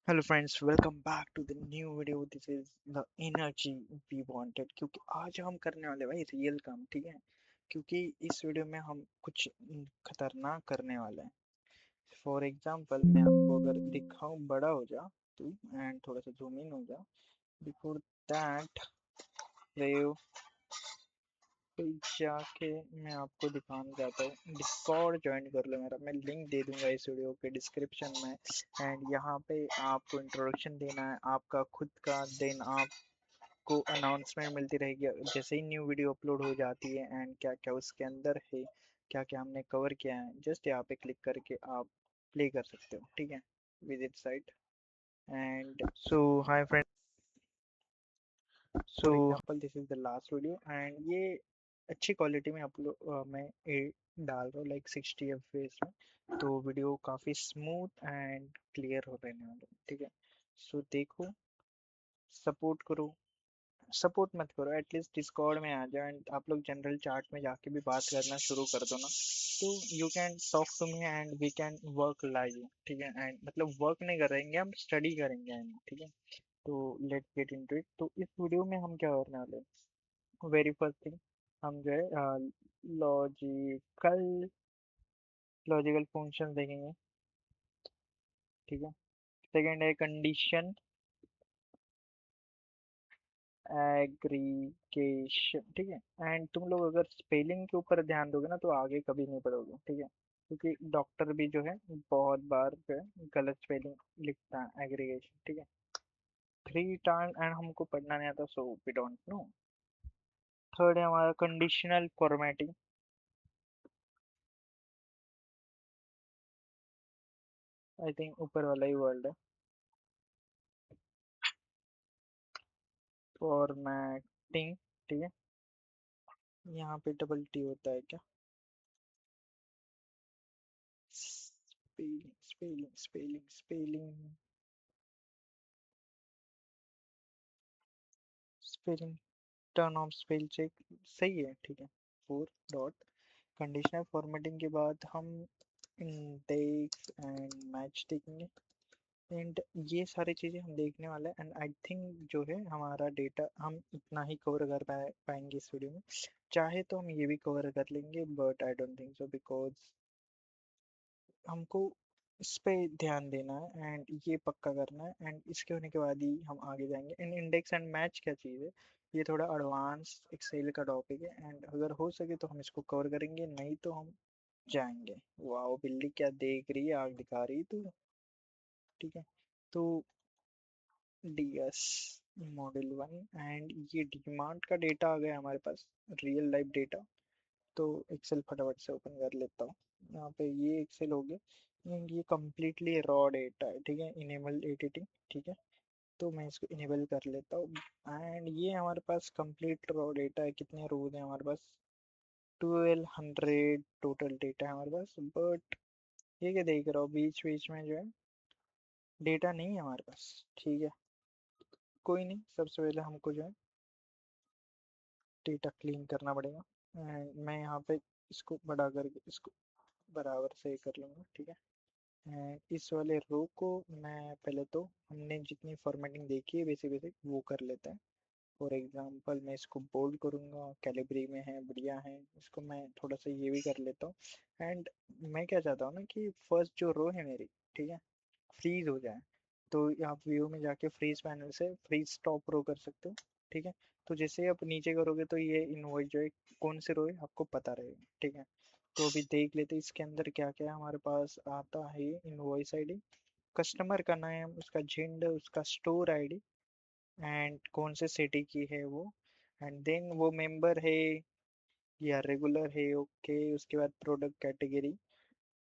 Hello friends, welcome back to the new video. This is the energy we wanted. क्योंकि आज हम करने वाले भाई रियल काम, ठीक है। क्योंकि इस वीडियो में हम कुछ खतरनाक करने वाले हैं। फॉर एग्जांपल मैं आपको अगर दिखाऊं, बड़ा हो जा तू एंड थोड़ा सा जूम इन हो जा। बिफोर दैट तो जाके मैं आपको दिखाना चाहता हूँ। डिस्कॉर्ड ज्वाइन कर लो मेरा, मैं लिंक दे दूंगा इस वीडियो के डिस्क्रिप्शन में। एंड यहाँ पे आपको इंट्रोडक्शन देना है आपका खुद का, देन आपको अनाउंसमेंट मिलती रहेगी जैसे ही न्यू वीडियो अपलोड हो जाती है। एंड क्या क्या उसके अंदर है, क्या क्या हमने कवर किया है, जस्ट यहाँ पे क्लिक करके आप प्ले कर सकते हो, ठीक है। Visit site and so hi friend. So example this is the last video and ये अच्छी क्वालिटी में अपलोड मैं डाल रहा हूँ, लाइक 60 FPS में। तो वीडियो काफ़ी स्मूथ एंड क्लियर हो रहने वाला है, ठीक है। सो देखो, सपोर्ट करो। सपोर्ट मत करो, एटलीस्ट डिस्कॉर्ड में आ जाओ एंड आप लोग जनरल चार्ट में जाके भी बात करना शुरू कर दो ना। तो you can talk to me and we can work live, ठीक है। एंड मतलब वर्क नहीं करेंगे, हम स्टडी करेंगे एंड, ठीक है। तो लेट्स गेट इनटू इट। तो इस वीडियो में हम क्या करने वाले हैं, वेरी फर्स्ट थिंग हम जो है लॉजिकल लॉजिकल फंक्शन देखेंगे, ठीक है। सेकंड है कंडीशन एग्रीगेशन, ठीक है। एंड तुम लोग अगर स्पेलिंग के ऊपर ध्यान दोगे ना तो आगे कभी नहीं पढ़ोगे, ठीक है। क्योंकि डॉक्टर भी जो है बहुत बार जो है गलत स्पेलिंग लिखता है एग्रीगेशन, ठीक है। 3 टाइम एंड हमको पढ़ना नहीं आता, so we don't know. Third है हमारा कंडीशनल फॉर्मेटिंग। आई थिंक ऊपर वाला ही वर्ड है, फॉर्मेटिंग, ठीक है। यहाँ पे डबल टी होता है क्या? Spelling spelling spelling spelling spelling, turn off spell check, सही है, ठीक है। 4 डॉट कंडीशनल फॉर्मेटिंग के बाद हम इंडेक्स एंड मैच देखेंगे। एंड ये सारी चीज़ें हम देखने वाले हैं। एंड आई थिंक जो है हमारा डेटा हम इतना ही कवर कर पाएंगे इस वीडियो में। चाहे तो हम ये भी कवर कर लेंगे but I don't think so, because हमको इस पे ध्यान देना है एंड ये पक्का करना है। एंड इसके होने के बाद ही हम आगे जाएंगे। इन इंडेक्स एंड मैच क्या चीज़ है, ये थोड़ा एडवांस एक्सेल का टॉपिक है एंड अगर हो सके तो हम इसको कवर करेंगे, नहीं तो हम जाएंगे। वाह बिल्ली क्या देख रही है, आग दिखा रही तू, ठीक है। तो डीएस मॉडल 1 एंड ये डिमांड का डेटा आ गया हमारे पास, रियल लाइफ डेटा। तो एक्सेल फटाफट से ओपन कर लेता हूँ। यहाँ पे ये एक्सेल हो गया एंड ये कम्प्लीटली रॉ डेटा है, ठीक है। इनेबल एडिटिंग, ठीक है। तो मैं इसको इनेबल कर लेता हूँ एंड ये हमारे पास कंप्लीट रॉ डेटा है। कितने रोज है हमारे पास? 1200 टोटल डेटा है हमारे पास। बट ये क्या देख रहा हूँ, बीच बीच में जो है डेटा नहीं है हमारे पास, ठीक है। कोई नहीं, सबसे पहले हमको जो है डेटा क्लीन करना पड़ेगा। एंड मैं यहाँ पे इसको बढ़ा करके इसको बराबर से कर लूँगा, ठीक है। इस वाले रो को मैं पहले तो हमने जितनी फॉर्मेटिंग देखी है बेसिक बेसिक वो कर लेते हैं। फॉर एग्जांपल मैं इसको बोल्ड करूँगा, कैलिबरी में है, बढ़िया है। इसको मैं थोड़ा सा ये भी कर लेता हूँ। एंड मैं क्या चाहता हूँ ना कि फर्स्ट जो रो है मेरी, ठीक है, फ्रीज हो जाए। तो आप व्यू में जाके फ्रीज पैनल से फ्रीज स्टॉप रो कर सकते हो, ठीक है। तो जैसे आप नीचे करोगे तो ये इनवॉइस जो है कौन से रो है आपको पता रहेगा, ठीक है। तो अभी देख लेते हैं इसके अंदर क्या क्या है हमारे पास। आता है इनवॉइस आईडी, कस्टमर का नाम, उसका जेंडर, उसका स्टोर आईडी एंड कौन से सिटी की है वो। एंड देन वो मेंबर है या रेगुलर है, ओके। उसके बाद प्रोडक्ट कैटेगरी,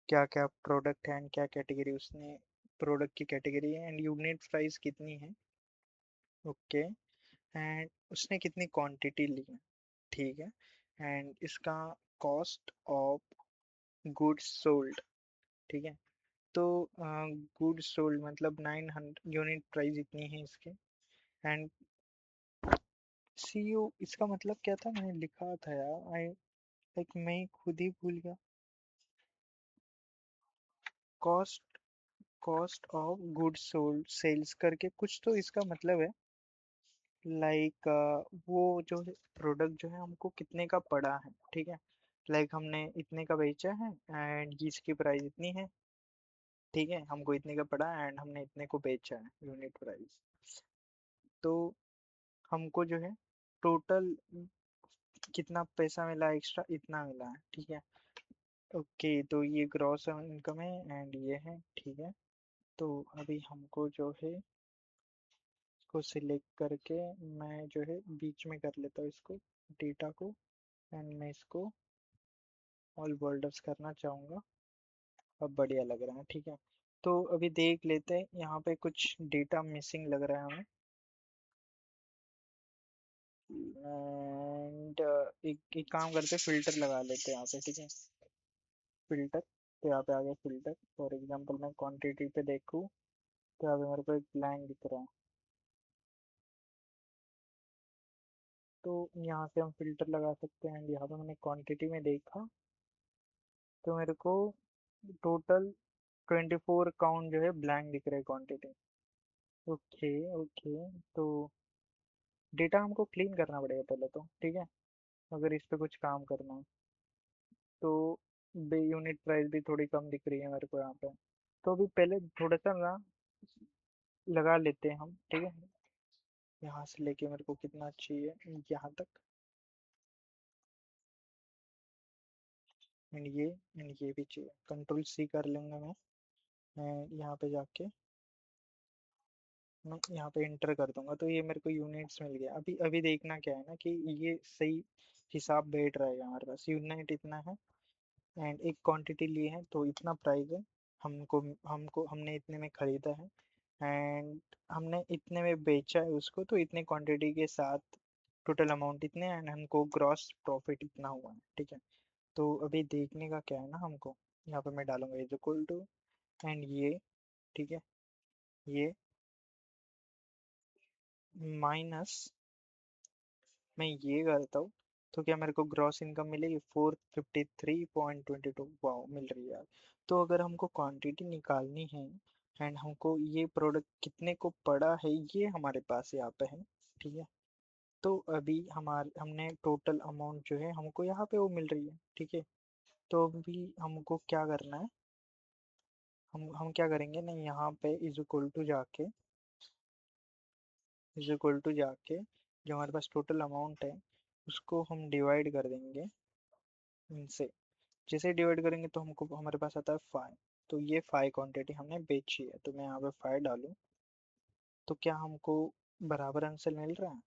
क्या क्या प्रोडक्ट है एंड क्या कैटेगरी उसने, प्रोडक्ट की कैटेगरी है एंड यूनिट प्राइस कितनी है, ओके। एंड उसने कितनी क्वांटिटी ली है, ठीक है। एंड इसका कॉस्ट ऑफ गुड्स सोल्ड, ठीक है। तो गुड्स सोल्ड मतलब 900 यूनिट प्राइस इतनी है इसके। एंड सीयू इसका मतलब क्या था, मैंने लिखा था यार, आई लाइक मैं ही खुद ही भूल गया। Cost cost of goods sold sales करके कुछ तो इसका मतलब है। लाइक वो जो प्रोडक्ट जो है हमको कितने का पड़ा है, ठीक है। लाइक हमने इतने का बेचा है एंड इसकी प्राइस इतनी है, ठीक है। हमको इतने का पड़ा एंड हमने इतने को बेचा है, यूनिट प्राइस। तो हमको जो है टोटल कितना पैसा मिला, एक्स्ट्रा इतना मिला है, ठीक है। ओके, तो ये ग्रॉस इनकम है एंड ये है, ठीक है। तो अभी हमको जो है इसको सिलेक्ट करके मैं जो है बीच में कर लेता हूँ इसको, डेटा को। एंड मैं इसको ऑल वर्ल्डर्स करना चाहूँगा। अब बढ़िया लग रहा है, ठीक है। तो अभी देख लेते हैं, यहाँ पे कुछ डेटा मिसिंग लग रहा है हमें। एंड एक एक काम करते हैं, फिल्टर लगा लेते हैं यहाँ पे, ठीक है। फिल्टर, तो यहाँ पे आ गया फिल्टर। फॉर एग्जांपल मैं क्वांटिटी पे देखूँ तो यहाँ पे मेरे को एक ब्लैंक दिख रहा है। तो यहाँ से हम फिल्टर लगा सकते हैं। एंड यहाँ पे मैंने क्वांटिटी में देखा तो मेरे को टोटल 24 काउंट जो है ब्लैंक दिख रहा है क्वांटिटी। Okay okay. तो डेटा हमको क्लीन करना पड़ेगा पहले तो, ठीक है। अगर इस पे कुछ काम करना है तो बे यूनिट प्राइस भी थोड़ी कम दिख रही है मेरे को यहाँ पे। तो अभी पहले थोड़ा सा ना लगा लेते हैं हम, ठीक है। यहाँ से लेके मेरे को कितना चाहिए यहाँ तक। एंड ये भी चाहिए, कंट्रोल सी कर लूंगा मैं यहाँ पे जाके मैं यहाँ पे इंटर कर दूंगा तो ये मेरे को यूनिट्स मिल गया। अभी अभी देखना क्या है ना कि ये सही हिसाब बैठ रहा है हमारे पास। यूनिट इतना है एंड एक क्वांटिटी ली है तो इतना प्राइस है। हमको हमको हमने इतने में खरीदा है एंड हमने इतने में बेचा है उसको, तो इतने क्वांटिटी के साथ टोटल अमाउंट इतने एंड हमको ग्रॉस प्रॉफिट इतना हुआ है, ठीक है। तो अभी देखने का क्या है ना हमको, यहाँ पे मैं डालूंगा इज इक्वल टू एंड ये, ठीक है, ये माइनस मैं ये करता हूँ तो क्या मेरे को ग्रॉस इनकम मिलेगी 453.22। वाओ, मिल रही है यार। तो अगर हमको क्वांटिटी निकालनी है एंड हमको ये प्रोडक्ट कितने को पड़ा है ये हमारे पास यहाँ पे है, ठीक है। तो अभी हमारे हमने टोटल अमाउंट जो है हमको यहाँ पे वो मिल रही है, ठीक है। तो अभी हमको क्या करना है, हम क्या करेंगे ना, यहाँ पे इज इक्वल टू जाके जो हमारे पास टोटल अमाउंट है उसको हम डिवाइड कर देंगे इनसे। जैसे डिवाइड करेंगे तो हमको हमारे पास आता है 5। तो ये 5 क्वांटिटी हमने बेची है तो मैं यहाँ पे 5 डालूँ तो क्या हमको बराबर आंसर मिल रहा है।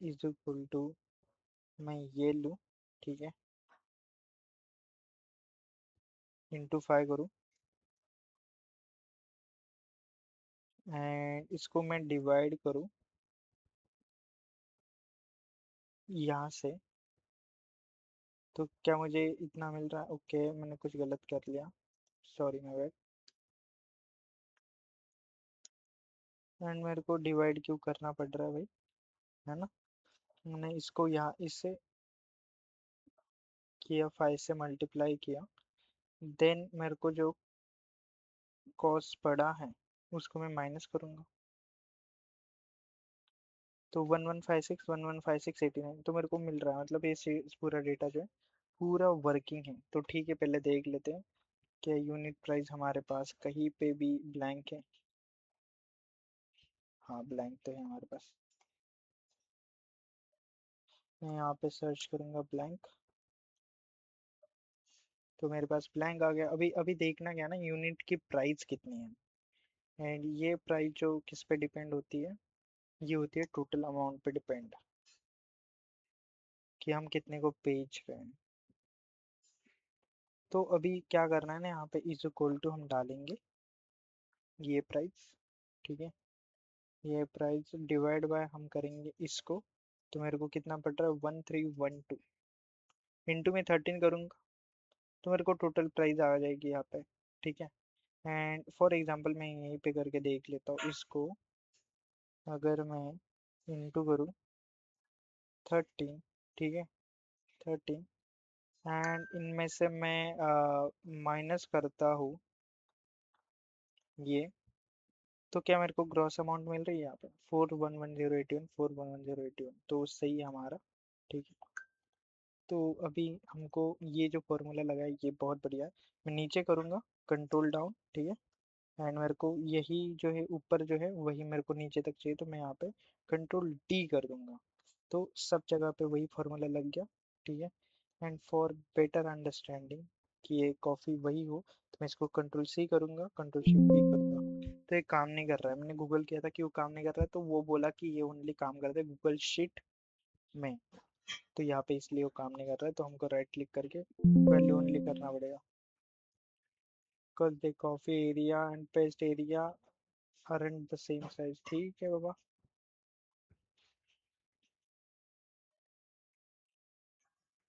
इज इक्वल टू मैं ये लूँ, ठीक है, इंटू 5 करूँ एंड इसको मैं डिवाइड करूँ यहाँ से। तो क्या मुझे इतना मिल रहा है। ओके, मैंने कुछ गलत कर लिया, सॉरी मैं बैड। एंड मेरे को डिवाइड क्यों करना पड़ रहा है भाई, है ना। मैंने इसको यहाँ इससे किया, 5 से मल्टीप्लाई किया, देन मेरे को जो कॉस्ट पड़ा है उसको मैं माइनस करूंगा। तो 1156 तो मेरे को मिल रहा है, मतलब ये पूरा डेटा जो है पूरा वर्किंग है। तो ठीक है, पहले देख लेते हैं क्या यूनिट प्राइस हमारे पास कहीं पे भी ब्लैंक है। हाँ, ब्लैंक तो है हमारे पास। मैं यहाँ पे सर्च करूंगा ब्लैंक तो मेरे पास ब्लैंक आ गया। अभी अभी देखना क्या ना, यूनिट की प्राइस कितनी है। एंड ये प्राइस जो किस पे डिपेंड होती है, ये होती है टोटल अमाउंट पे डिपेंड, कि हम कितने को बेच रहे हैं। तो अभी क्या करना है ना, यहाँ पे इज इक्वल टू हम डालेंगे ये प्राइस, ठीक है। ये प्राइस डिवाइड बाय हम करेंगे इसको। तो मेरे को कितना पड़ रहा है 1312 इंटू में 13 करूँगा तो मेरे को टोटल प्राइस आ जाएगी यहाँ पे, ठीक है। एंड फॉर एग्जांपल मैं यहीं पे करके देख लेता हूँ इसको। अगर मैं इंटू करूँ 13, ठीक है, 13 एंड इनमें से मैं माइनस करता हूँ ये तो क्या मेरे को ग्रॉस अमाउंट मिल रही है यहाँ पे 411081 411081, तो सही है हमारा। ठीक है, तो अभी हमको ये जो फॉर्मूला लगा है ये बहुत बढ़िया है। मैं नीचे करूँगा कंट्रोल डाउन, ठीक है, एंड मेरे को यही जो है ऊपर जो है वही मेरे को नीचे तक चाहिए, तो मैं यहाँ पे कंट्रोल डी कर दूंगा, तो सब जगह पे वही फार्मूला लग गया। ठीक है, एंड फॉर बेटर अंडरस्टैंडिंग कि ये कॉफ़ी वही हो, तो मैं इसको कंट्रोल सी करूँगा, कंट्रोल शिफ्ट भी करूँगा, तो ये काम नहीं कर रहा है। मैंने गूगल किया था कि वो काम नहीं कर रहा है, तो वो बोला कि ये ओनली काम करता है गूगल शीट में, तो यहाँ पे इसलिए वो काम नहीं कर रहा है, तो हमको राइट क्लिक करके वैल्यू ओनली करना पड़ेगा, because the coffee area and paste area aren't the same size। ठीक है बाबा,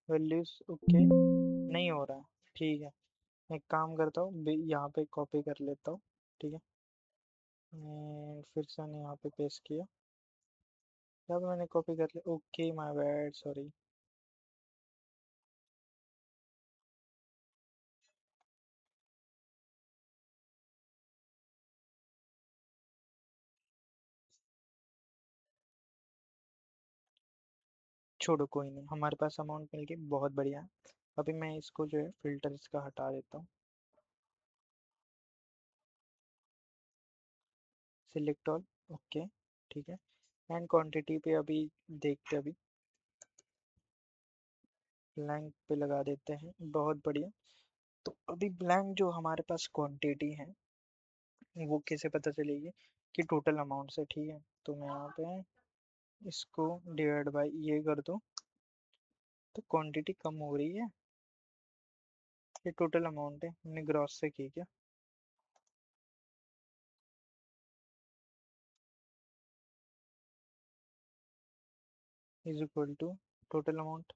वैल्यूज ओके नहीं हो रहा है। ठीक है, एक काम करता हूँ, यहाँ पे कॉपी कर लेता हूँ। ठीक है, फिर से मैंने यहाँ पे पेस्ट किया, यहाँ पे मैंने कॉपी कर लिया, ओके माय बैड, सॉरी। छोड़ो कोई नहीं, हमारे पास अमाउंट मिल गई, बहुत बढ़िया है। अभी मैं इसको जो है फिल्टर इसका हटा देता हूँ, सिलेक्ट ऑल, ओके। ठीक है, एंड क्वांटिटी पे अभी देखते हैं, अभी ब्लैंक पे लगा देते हैं, बहुत बढ़िया। तो अभी ब्लैंक जो हमारे पास क्वांटिटी है वो कैसे पता चलेगी कि टोटल अमाउंट से। ठीक है, तो मैं यहाँ पे इसको डिवाइड बाय ये कर दूँ, तो क्वांटिटी कम हो रही है, ये टोटल अमाउंट है, हमने ग्रॉस से की क्या, is equal to total amount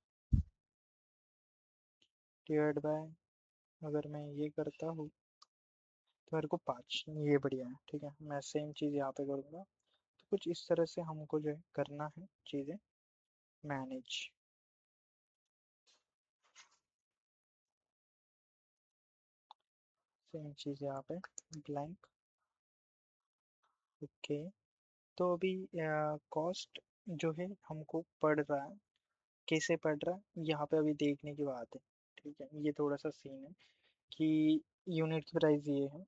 divide by, अगर मैं ये करता हूँ तो मेरे को 5, ये बढ़िया है। ठीक है, मैं सेम चीज़ यहाँ पे करूँगा, तो कुछ इस तरह से हमको जो है करना है चीज़ें मैनेज। सेम चीज़ यहाँ पे ब्लैंक, ओके। तो अभी कॉस्ट जो है हमको पड़ रहा है, कैसे पड़ रहा है यहाँ पे अभी देखने की बात है। ठीक है, ये थोड़ा सा सीन है कि यूनिट की प्राइस ये है।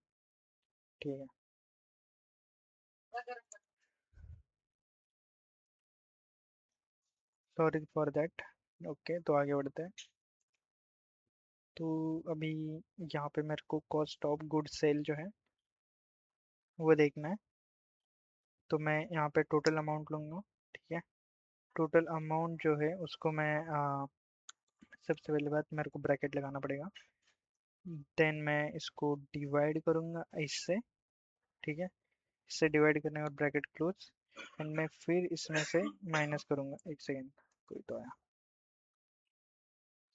ठीक है, सॉरी फॉर दैट। ओके, तो आगे बढ़ते हैं। तो अभी यहाँ पे मेरे को कॉस्ट ऑफ गुड सेल जो है वो देखना है, तो मैं यहाँ पे टोटल अमाउंट लूँगा। ठीक है, टोटल अमाउंट जो है उसको मैं सबसे पहले बात मेरे को ब्रैकेट लगाना पड़ेगा, देन मैं इसको डिवाइड करूँगा इससे। ठीक है, इससे डिवाइड करने के बाद ब्रैकेट क्लोज, एंड मैं फिर इसमें से माइनस करूँगा, एक सेकेंड, कोई तो आया,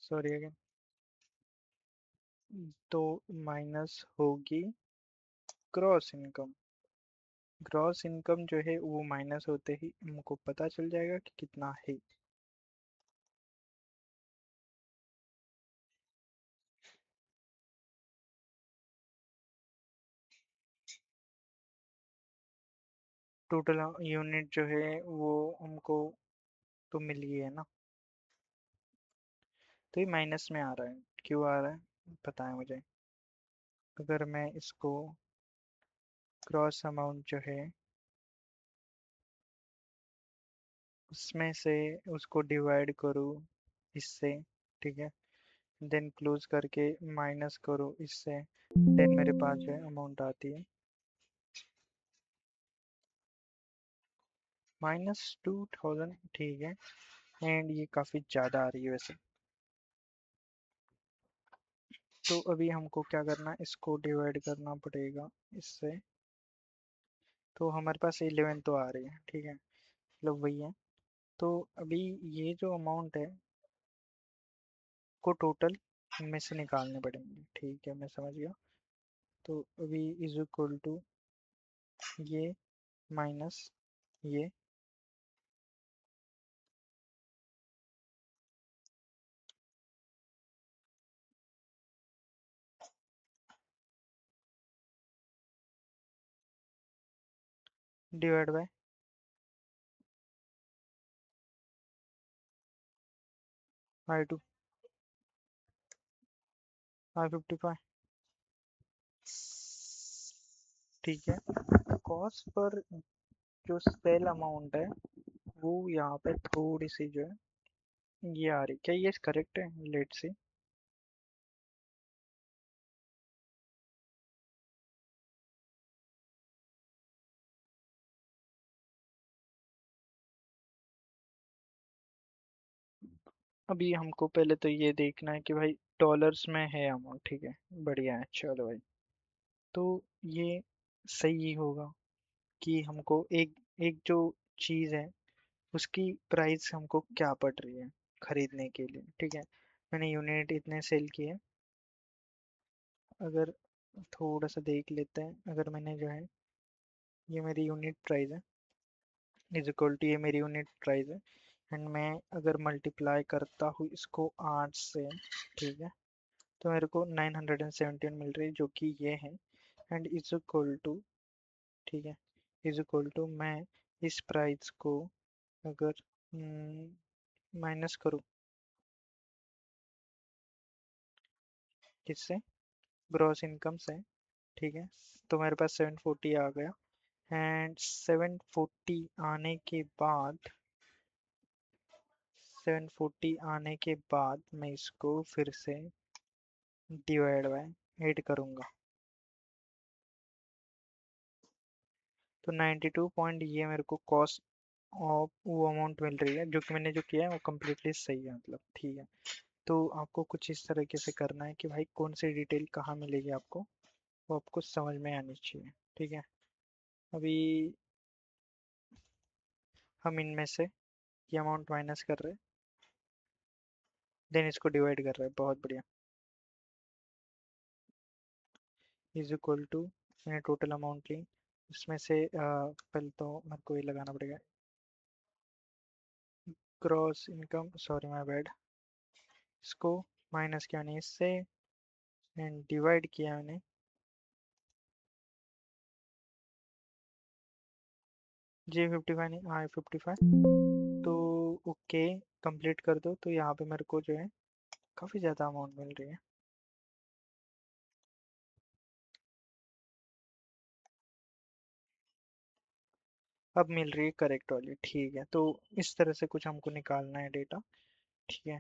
सॉरी अगेन। तो माइनस होगी ग्रॉस इनकम, ग्रॉस इनकम जो है वो माइनस होते ही हमको पता चल जाएगा कि कितना है। टोटल यूनिट जो है वो हमको तो मिल गई है ना, तो ये माइनस में आ रहा है, क्यों आ रहा है पता है मुझे। अगर मैं इसको क्रॉस अमाउंट जो है उसमें से उसको डिवाइड करूँ इससे, ठीक है, देन क्लोज करके माइनस करो इससे, देन मेरे पास जो है अमाउंट आती है -2000। ठीक है, एंड ये काफ़ी ज़्यादा आ रही है वैसे। तो अभी हमको क्या करना है, इसको डिवाइड करना पड़ेगा इससे, तो हमारे पास 11 तो आ रही है। ठीक है, मतलब वही है। तो अभी ये जो अमाउंट है को टोटल में से निकालने पड़ेंगे। ठीक है, मैं समझ गया। तो अभी इज इक्वल टू ये माइनस ये, डिवाइड बाय 5 555। ठीक है। कॉस्ट पर जो सेल अमाउंट है वो यहाँ पे थोड़ी सी जो है ये आ रही, क्या ये करेक्ट है? लेट से अभी हमको पहले तो ये देखना है कि भाई डॉलर्स में है अमाउंट, ठीक है। बढ़िया है, चलो भाई। तो ये सही होगा कि हमको एक एक जो चीज़ है उसकी प्राइस हमको क्या पड़ रही है खरीदने के लिए, ठीक है। मैंने यूनिट इतने सेल किए। अगर थोड़ा सा देख लेते हैं, अगर मैंने जो है ये मेरी यूनिट प्राइस है इज इक्वल टू ये मेरी यूनिट प्राइस है, एंड मैं अगर मल्टीप्लाई करता हूँ इसको 8 से, ठीक है, तो मेरे को 917 मिल रही है जो कि ये है। एंड इज इक्वल टू, ठीक है, इज इक्वल टू मैं इस प्राइस को अगर माइनस करूँ किससे, ग्रॉस इनकम से, ठीक है, तो मेरे पास 740 आ गया। एंड 740 आने के बाद 740 आने के बाद मैं इसको फिर से डिवाइड बाय 8 करूँगा। तो 92 पॉइंट ये मेरे को कॉस्ट ऑफ वो अमाउंट मिल रही है, जो कि मैंने जो किया है वो कम्प्लीटली सही है, मतलब ठीक है। तो आपको कुछ इस तरीके से करना है कि भाई कौन सी डिटेल कहाँ मिलेगी आपको, वो आपको समझ में आनी चाहिए, ठीक है। अभी हम इनमें से ये अमाउंट माइनस कर रहे हैं, देन इसको डिवाइड कर रहे हैं, बहुत बढ़िया। इज इक्वल टू मैंने टोटल अमाउंट ली, उसमें से पहले तो मेरे को ये लगाना पड़ेगा gross income, sorry my bad, इसको माइनस किया नहीं इससे, एंड डिवाइड किया मैंने J55 नहीं I55। तो ओके, कंप्लीट कर दो, तो यहाँ पे मेरे को जो है काफ़ी ज़्यादा अमाउंट मिल रही है। अब मिल रही है करेक्ट वाली, ठीक है। तो इस तरह से कुछ हमको निकालना है डेटा, ठीक है।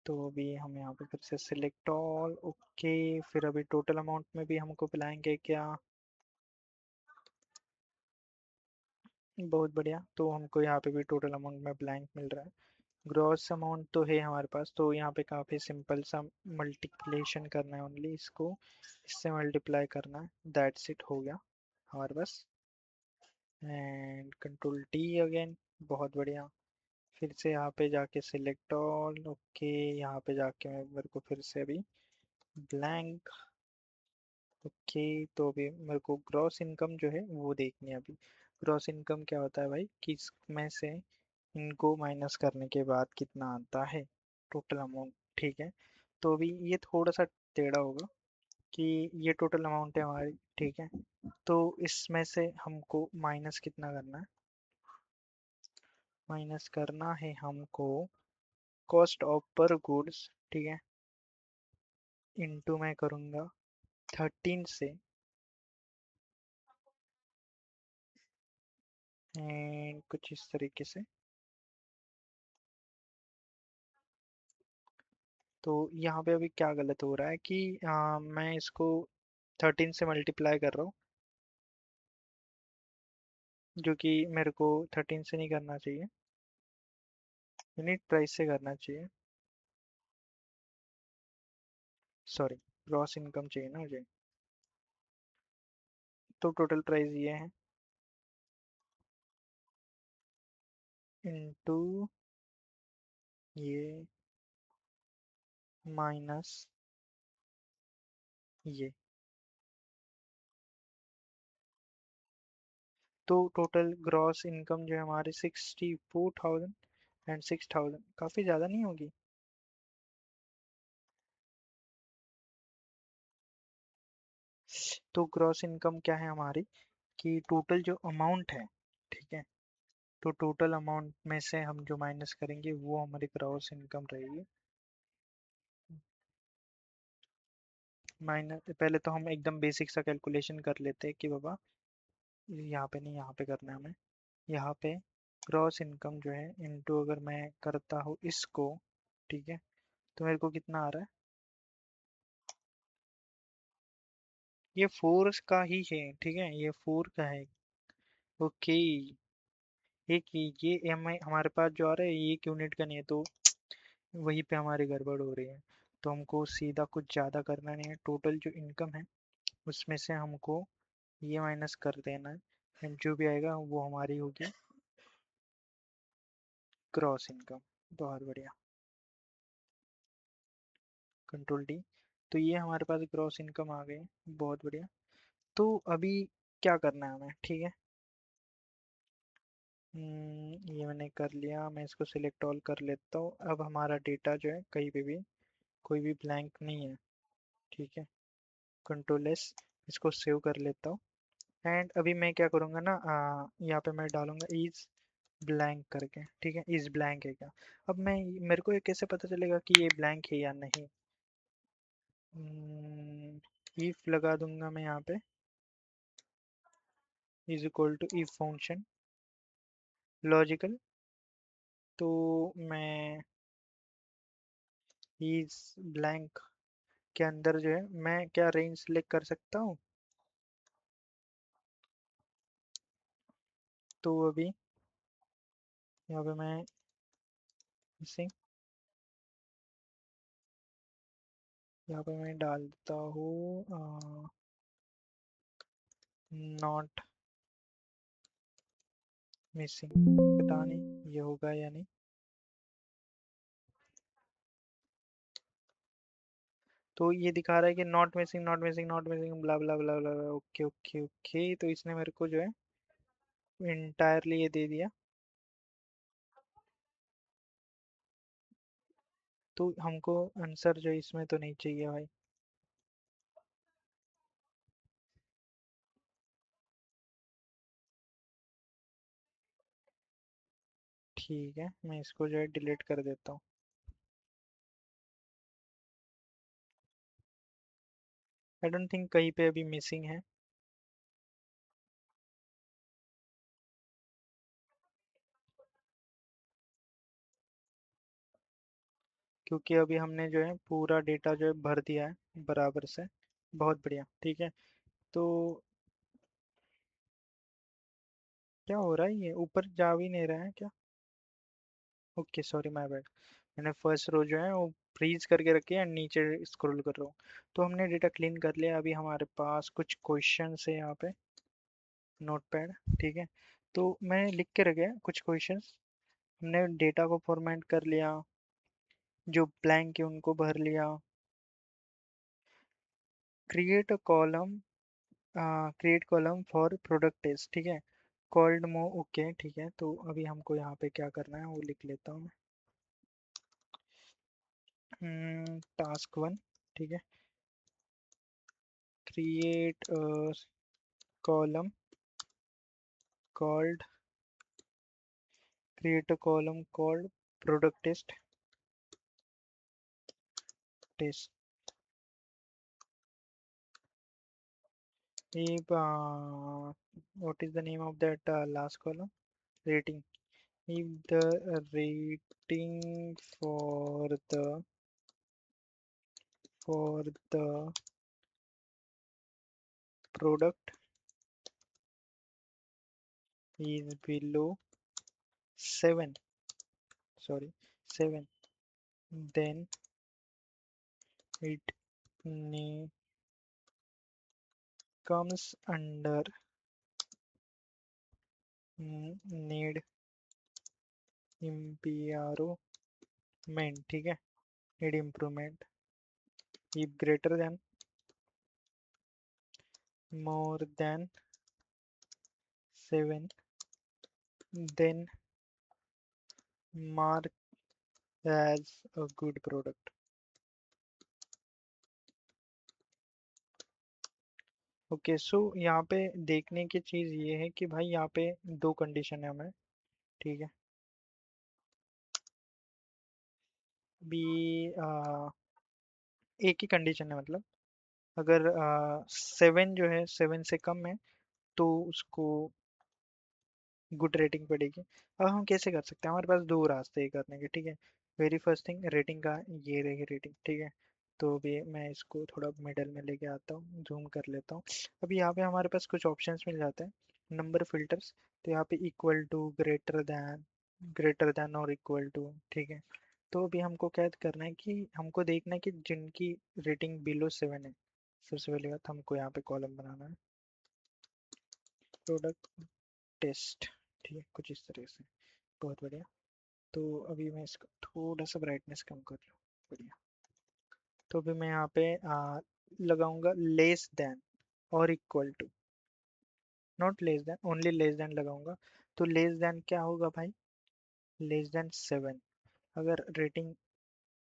तो अभी हम यहाँ पे फिर से सिलेक्ट ऑल, ओके। फिर अभी टोटल अमाउंट में भी हमको बुलाएंगे क्या? बहुत बढ़िया, तो हमको यहाँ पे भी टोटल अमाउंट में ब्लैंक मिल रहा है। ग्रॉस अमाउंट तो है हमारे पास, तो यहाँ पे काफ़ी सिंपल सा मल्टीप्लिकेशन करना है, ओनली इसको इससे मल्टीप्लाई करना है, दैट्स इट, हो गया हमारे पास। एंड कंट्रोल टी अगेन, बहुत बढ़िया। फिर से यहाँ पे जाके सिलेक्ट ऑल, ओके। यहाँ पे जाके मेरे को फिर से अभी ब्लैंक, ओके। तो अभी मेरे को ग्रॉस इनकम जो है वो देखनी है अभी। ग्रॉस इनकम क्या होता है भाई, कि इसमें से इनको माइनस करने के बाद कितना आता है टोटल अमाउंट, ठीक है। तो अभी ये थोड़ा सा टेढ़ा होगा कि ये टोटल अमाउंट है हमारी, ठीक है। तो इसमें से हमको माइनस कितना करना है, माइनस करना है हमको कॉस्ट ऑफ पर गुड्स, ठीक है, इनटू मैं करूँगा 13 से, एंड कुछ इस तरीके से। तो यहाँ पे अभी क्या गलत हो रहा है कि मैं इसको 13 से मल्टीप्लाई कर रहा हूँ, जो कि मेरे को 13 से नहीं करना चाहिए, यूनिट प्राइस से करना चाहिए। सॉरी, ग्रॉस इनकम चाहिए ना मुझे। तो टोटल प्राइस ये है इनटू ये माइनस ये, तो टोटल ग्रॉस इनकम जो है हमारी 64,000 एंड 6,000, काफ़ी ज़्यादा नहीं होगी? तो ग्रॉस इनकम क्या है हमारी, कि टोटल जो अमाउंट है तो टोटल अमाउंट में से हम जो माइनस करेंगे वो हमारी ग्रॉस इनकम रहेगी। माइनस, पहले तो हम एकदम बेसिक सा कैलकुलेशन कर लेते हैं कि बाबा यहाँ पे नहीं, यहाँ पे करना है हमें। यहाँ पे ग्रॉस इनकम जो है इनटू अगर मैं करता हूँ इसको, ठीक है, तो मेरे को कितना आ रहा है? ये फोर का ही है, ठीक है, ये फोर का है। ओके, एक ये एम आई हमारे पास जो आ रहा है ये एक यूनिट का नहीं है, तो वहीं पे हमारी गड़बड़ हो रही है। तो हमको सीधा कुछ ज़्यादा करना नहीं है, टोटल जो इनकम है उसमें से हमको ये माइनस कर देना है, एंड जो भी आएगा वो हमारी होगी क्रॉस इनकम। बहुत बढ़िया, कंट्रोल डी। तो ये हमारे पास ग्रॉस इनकम आ गई, बहुत बढ़िया। तो अभी क्या करना है हमें, ठीक है। ये मैंने कर लिया, मैं इसको सिलेक्ट ऑल कर लेता हूँ। अब हमारा डेटा जो है कहीं पे भी कोई भी ब्लैंक नहीं है, ठीक है। कंट्रोल एस, इसको सेव कर लेता हूँ। एंड अभी मैं क्या करूँगा ना, यहाँ पे मैं डालूंगा इज ब्लैंक करके, ठीक है, इज ब्लैंक है क्या। अब मैं, मेरे को ये कैसे पता चलेगा कि ये ब्लैंक है या नहीं? इफ लगा दूंगा मैं यहाँ पे, is equal to if function logical. तो मैं इज ब्लैंक के अंदर जो है मैं क्या रेंज सिलेक्ट कर सकता हूँ? तो अभी यहाँ पे मैं इसे, यहाँ पे मैं डाल देता हूँ नॉट मिसिंग। पता नहीं ये होगा या नहीं। तो ये दिखा रहा है कि not missing, not missing, not missing, blah blah blah blah. Okay okay okay, तो इसने मेरे को जो है इंटायरली ये दे दिया। तो हमको आंसर जो है इसमें तो नहीं चाहिए भाई। ठीक है, मैं इसको जो है डिलीट कर देता हूँ। आई डोंट थिंक कहीं पे अभी मिसिंग है। क्योंकि अभी हमने जो है पूरा डेटा जो है भर दिया है बराबर से। बहुत बढ़िया, ठीक है। तो क्या हो रहा है, ये ऊपर जा भी नहीं रहा है क्या? Okay sorry, my bad. मैंने फर्स्ट रो जो है वो फ्रीज करके रखी है, नीचे स्क्रॉल कर रहा हूँ। तो हमने डेटा क्लीन कर लिया। अभी हमारे पास कुछ क्वेश्चंस है यहाँ पे, नोटपैड, ठीक है। तो मैंने लिख के रखे हैं कुछ क्वेश्चंस। हमने डेटा को फॉर्मेट कर लिया, जो ब्लैंक है उनको भर लिया। Create a column, create column for product test, ठीक है, कॉल्ड मो। ओके ठीक है, तो अभी हमको यहाँ पे क्या करना है वो लिख लेता हूँ मैं। टास्क वन, ठीक है, create column called, create a column called product test. If what is the name of that last column? Rating. If the rating for the product is below 7, sorry, 7, then it ne- comes under need improvement, ठीक है, need improvement. If greater than, more than 7, then mark as a good product. Okay so यहाँ पे देखने की चीज़ ये है कि भाई यहाँ पे दो कंडीशन है हमें। ठीक है। अभी एक ही कंडीशन है, मतलब अगर 7 जो है 7 से कम है तो उसको गुड रेटिंग पड़ेगी। अब हम कैसे कर सकते हैं, हमारे पास दो रास्ते हैं करने के, ठीक है। वेरी फर्स्ट थिंग रेटिंग का, ये रही रेटिंग, ठीक है। तो अभी मैं इसको थोड़ा मिडल में लेके आता हूँ, जूम कर लेता हूँ। अभी यहाँ पे हमारे पास कुछ ऑप्शंस मिल जाते हैं, नंबर फिल्टर्स। तो यहाँ पे इक्वल टू, ग्रेटर दैन और इक्वल टू, ठीक है। तो अभी हमको क्या करना है कि हमको देखना है कि जिनकी रेटिंग बिलो 7 है, सबसे पहली बात हमको यहाँ पे कॉलम बनाना है, प्रोडक्ट टेस्ट, ठीक है, कुछ इस तरह से। बहुत बढ़िया। तो अभी मैं इसका थोड़ा सा ब्राइटनेस कम कर लूँ। बढ़िया। तो अभी मैं यहाँ पे लगाऊंगा लेस देन और equal to, not less than, only less than लगाऊंगा। तो लेस देन क्या होगा भाई, लेस देन 7। अगर रेटिंग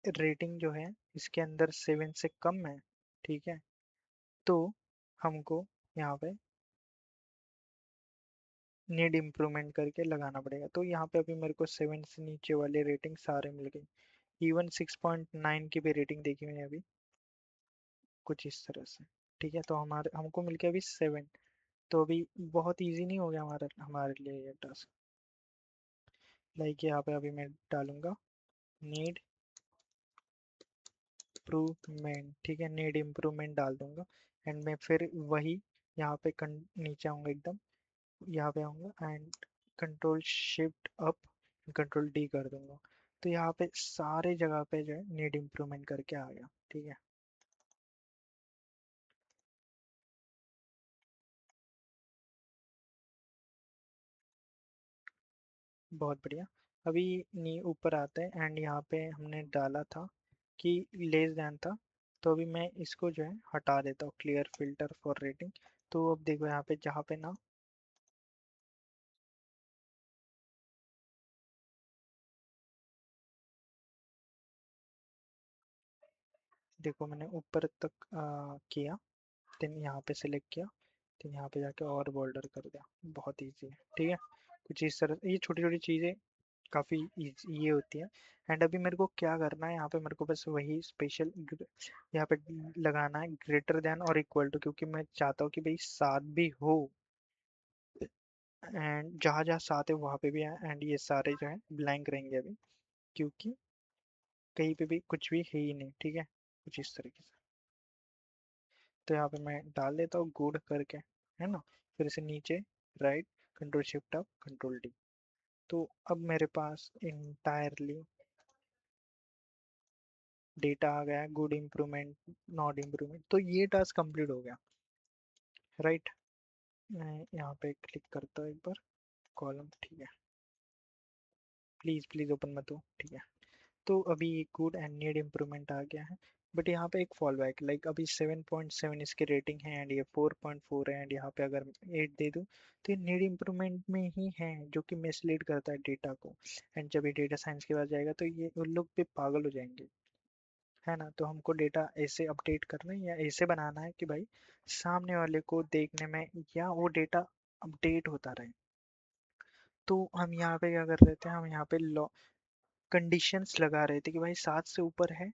रेटिंग जो है इसके अंदर 7 से कम है, ठीक है, तो हमको यहाँ पे नीड इम्प्रूवमेंट करके लगाना पड़ेगा। तो यहाँ पे अभी मेरे को 7 से नीचे वाले रेटिंग सारे मिल गए। इवन 6.9 की भी रेटिंग देखी मैंने अभी, कुछ इस तरह से। ठीक है, तो हमारे हमको मिल गया अभी 7। तो अभी बहुत इजी नहीं हो गया हमारा हमारे लिए ये टास्क। लाइक यहाँ पे अभी मैं डालूंगा नीड इम्प्रूवमेंट, ठीक है, नीड इम्प्रूवमेंट डाल दूंगा। एंड मैं फिर वही यहाँ पे नीचे आऊँगा एकदम, यहाँ पे आऊँगा and control shift up, control D कर दूंगा। तो यहाँ पे सारे जगह पे जो है नीड इम्प्रूवमेंट करके आ गया, ठीक है। बहुत बढ़िया। अभी नी ऊपर आते हैं एंड यहाँ पे हमने डाला था कि लेस देन था। तो अभी मैं इसको जो है हटा देता हूँ, क्लियर फिल्टर फॉर रेटिंग। तो अब देखो यहाँ पे जहाँ पे ना, देखो मैंने ऊपर तक किया, देन यहाँ पे सिलेक्ट किया, तो यहाँ पे जाके और बॉर्डर कर दिया। बहुत इजी है, ठीक है। कुछ इस तरह ये छोटी छोटी चीज़ें काफ़ी ये होती है। एंड अभी मेरे को क्या करना है, यहाँ पे मेरे को बस वही स्पेशल यहाँ पे लगाना है ग्रेटर देन और इक्वल टू, क्योंकि मैं चाहता हूँ कि भाई साथ भी हो, एंड जहाँ जहाँ साथ है वहाँ पे भी है, एंड ये सारे जो है ब्लैंक रहेंगे अभी, क्योंकि कहीं पे भी कुछ भी है ही नहीं, ठीक है, कुछ इस तरीके से। तो यहाँ पे मैं डाल देता हूँ गुड करके, है ना। फिर से नीचे right, control shift up, control D. तो अब मेरे पास इंटायरली डेटा आ गया है, गुड इम्प्रूवमेंट, नॉट इम्प्रूवमेंट। तो ये टास्क कंप्लीट हो गया, राइट। मैं यहाँ पे क्लिक करता हूँ एक बार, कॉलम, ठीक है। प्लीज़ प्लीज़ ओपन मत हो, ठीक है। तो अभी गुड एंड नीड इम्प्रूवमेंट आ गया है। बट यहाँ पे एक फॉल बैक, लाइक अभी 7.7 इसकी रेटिंग है एंड ये 4.4 है, एंड यहाँ पे अगर 8 दे दूँ तो ये नीड इम्प्रूवमेंट में ही है, जो कि मिसलीड करता है डेटा को। एंड जब ये डेटा साइंस के पास जाएगा तो ये उन लोग पे पागल हो जाएंगे, है ना। तो हमको डेटा ऐसे अपडेट करना है या ऐसे बनाना है कि भाई सामने वाले को देखने में या वो डेटा अपडेट होता रहे। तो हम यहाँ पे क्या कर रहे थे, हम यहाँ पे कंडीशंस लगा रहे थे कि भाई 7 से ऊपर है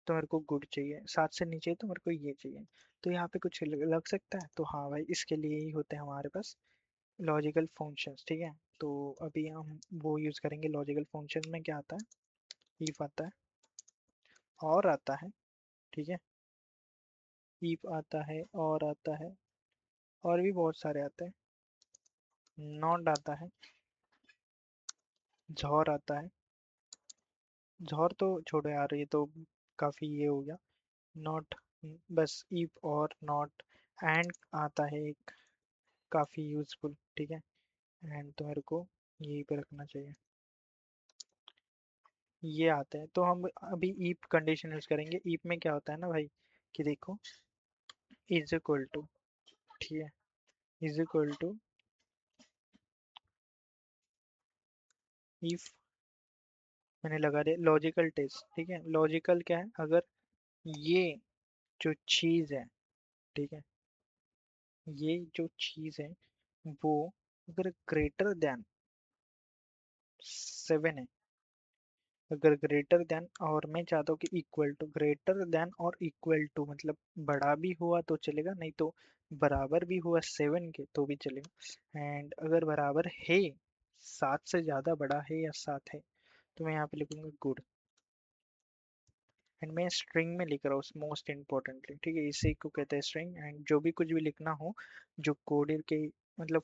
तो मेरे को गुड चाहिए, 7 से नीचे है तो मेरे को ये चाहिए। तो यहाँ पे कुछ लग सकता है, तो हाँ भाई इसके लिए ही होते हैं हमारे पास लॉजिकल फंक्शंस, ठीक है। तो अभी हम वो यूज़ करेंगे। लॉजिकल फंक्शन में क्या आता है, इफ आता है, और आता है, ठीक है, इफ आता है, और आता है, और भी बहुत सारे आते हैं, नॉट आता है, झॉर आता है। झॉर तो छोड़ो यार, ये तो काफ़ी ये हो गया। नॉट, बस इफ और नॉट। एंड आता है एक, काफ़ी यूजफुल, ठीक है। एंड तो मेरे को यहीं पे रखना चाहिए। ये आते हैं, तो हम अभी ईफ कंडीशन यूज करेंगे। ईफ में क्या होता है ना भाई, कि देखो इज इक्वल टू, ठीक है, इज इक्वल टू इफ, मैंने लगा दिया लॉजिकल टेस्ट, ठीक है। लॉजिकल क्या है, अगर ये जो चीज है, ठीक है, ये जो चीज है वो अगर ग्रेटर देन 7 है। अगर ग्रेटर देन, और मैं चाहता हूँ कि इक्वल टू, ग्रेटर देन और इक्वल टू मतलब बड़ा भी हुआ तो चलेगा, नहीं तो बराबर भी हुआ 7 के तो भी चलेगा। एंड अगर बराबर है, 7 से ज़्यादा बड़ा है या 7 है, तो मैं यहाँ पे लिखूंगा गुड। एंड मैं स्ट्रिंग में लिख रहा हूँ मोस्ट इम्पोर्टेंटली, ठीक है, इसी को कहते हैं स्ट्रिंग। एंड जो भी कुछ भी लिखना हो जो कोड के मतलब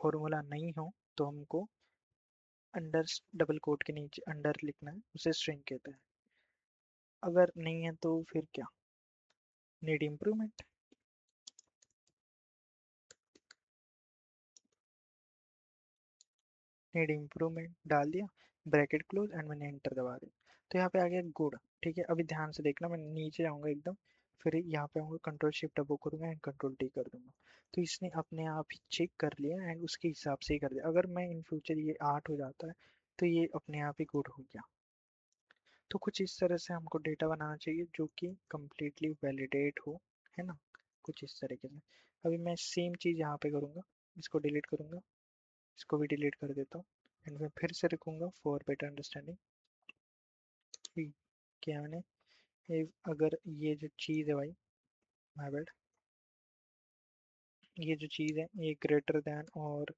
फॉर्मूला नहीं हो, तो हमको अंडर, डबल कोट के नीचे अंडर लिखना है, उसे स्ट्रिंग कहते हैं। अगर नहीं है तो फिर क्या, नीड इम्प्रूवमेंट। नीड इम्प्रूवमेंट डाल दिया, ब्रैकेट क्लोज, एंड मैंने एंटर दबा दिया, तो यहाँ पे आ गया गुड। ठीक है, अभी ध्यान से देखना, मैं नीचे जाऊंगा एकदम, फिर यहाँ पे आऊंगा, कंट्रोल शिफ्ट डबो करूंगा एंड कंट्रोल टी कर दूंगा। तो इसने अपने आप ही चेक कर लिया एंड उसके हिसाब से ही कर दिया। अगर मैं इन फ्यूचर ये 8 हो जाता है, तो ये अपने आप ही गुड हो गया। तो कुछ इस तरह से हमको डेटा बनाना चाहिए जो कि completely वैलिडेट हो, है ना, कुछ इस तरीके से। अभी मैं सेम चीज़ यहाँ पे करूँगा, इसको डिलीट करूँगा, इसको भी डिलीट कर देता हूँ, एंड मैं फिर से लिखूँगा फॉर बेटर अंडरस्टैंडिंग कि क्या मैंने, अगर ये जो चीज़ है भाई, माय बैड, ये जो चीज़ है ये ग्रेटर दैन और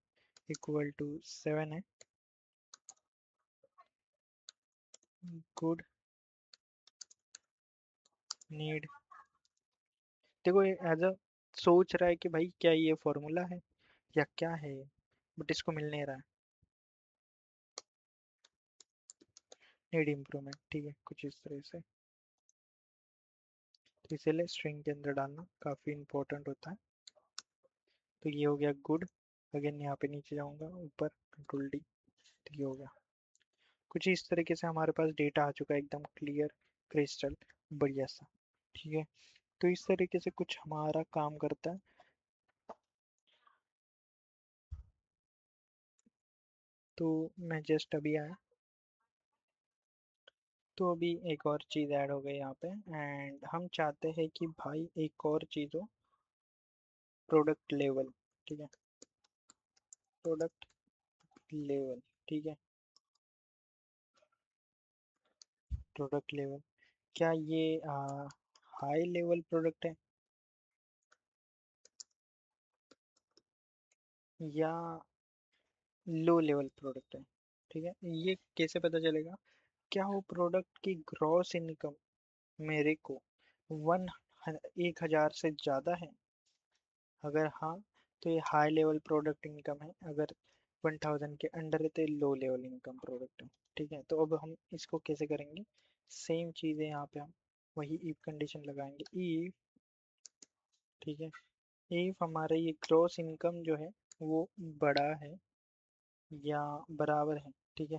इक्वल टू 7 है, गुड, नीड, देखो ये एज अ सोच रहा है कि भाई क्या ये फॉर्मूला है या क्या है, बट इसको मिल नहीं रहा है, नीड इम्प्रूवमेंट। ठीक है, कुछ इस तरह से। तो इसीलिए स्ट्रिंग के अंदर डालना काफ़ी इंपॉर्टेंट होता है। तो ये हो गया गुड। अगेन यहाँ पे नीचे जाऊँगा, ऊपर कंट्रोल डी, तो ये हो गया। कुछ इस तरीके से हमारे पास डेटा आ चुका है, एकदम क्लियर, क्रिस्टल, बढ़िया सा। ठीक है, तो इस तरीके से कुछ हमारा काम करता है। तो मैं जस्ट अभी आया, तो अभी एक और चीज़ ऐड हो गई यहाँ पे, एंड हम चाहते हैं कि भाई एक और चीज़ हो, प्रोडक्ट लेवल। ठीक है, प्रोडक्ट लेवल, ठीक है, प्रोडक्ट लेवल, क्या ये हाई लेवल प्रोडक्ट है या लो लेवल प्रोडक्ट है? ठीक है, ये कैसे पता चलेगा? क्या वो प्रोडक्ट की ग्रॉस इनकम मेरे को वन 1,000 से ज़्यादा है? अगर हाँ, तो ये हाई लेवल प्रोडक्ट इनकम है। अगर 1,000 के अंडर है तो ये लो लेवल इनकम प्रोडक्ट है। ठीक है, तो अब हम इसको कैसे करेंगे? सेम चीज़ है, यहाँ पे हम वही इफ कंडीशन लगाएंगे, इफ, ठीक है, इफ हमारा ये ग्रॉस इनकम जो है वो बड़ा है या बराबर है, ठीक है,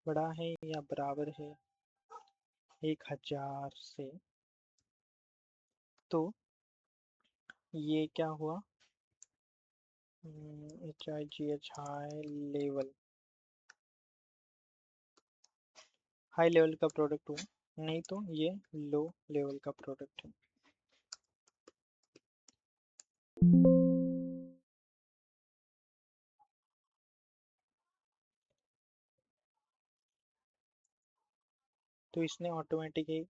बड़ा है या बराबर है 1,000 से, तो ये क्या हुआ, HIGH, हाई लेवल का प्रोडक्ट हुआ, नहीं तो ये लो लेवल का प्रोडक्ट है। तो इसने ऑटोमेटिक ही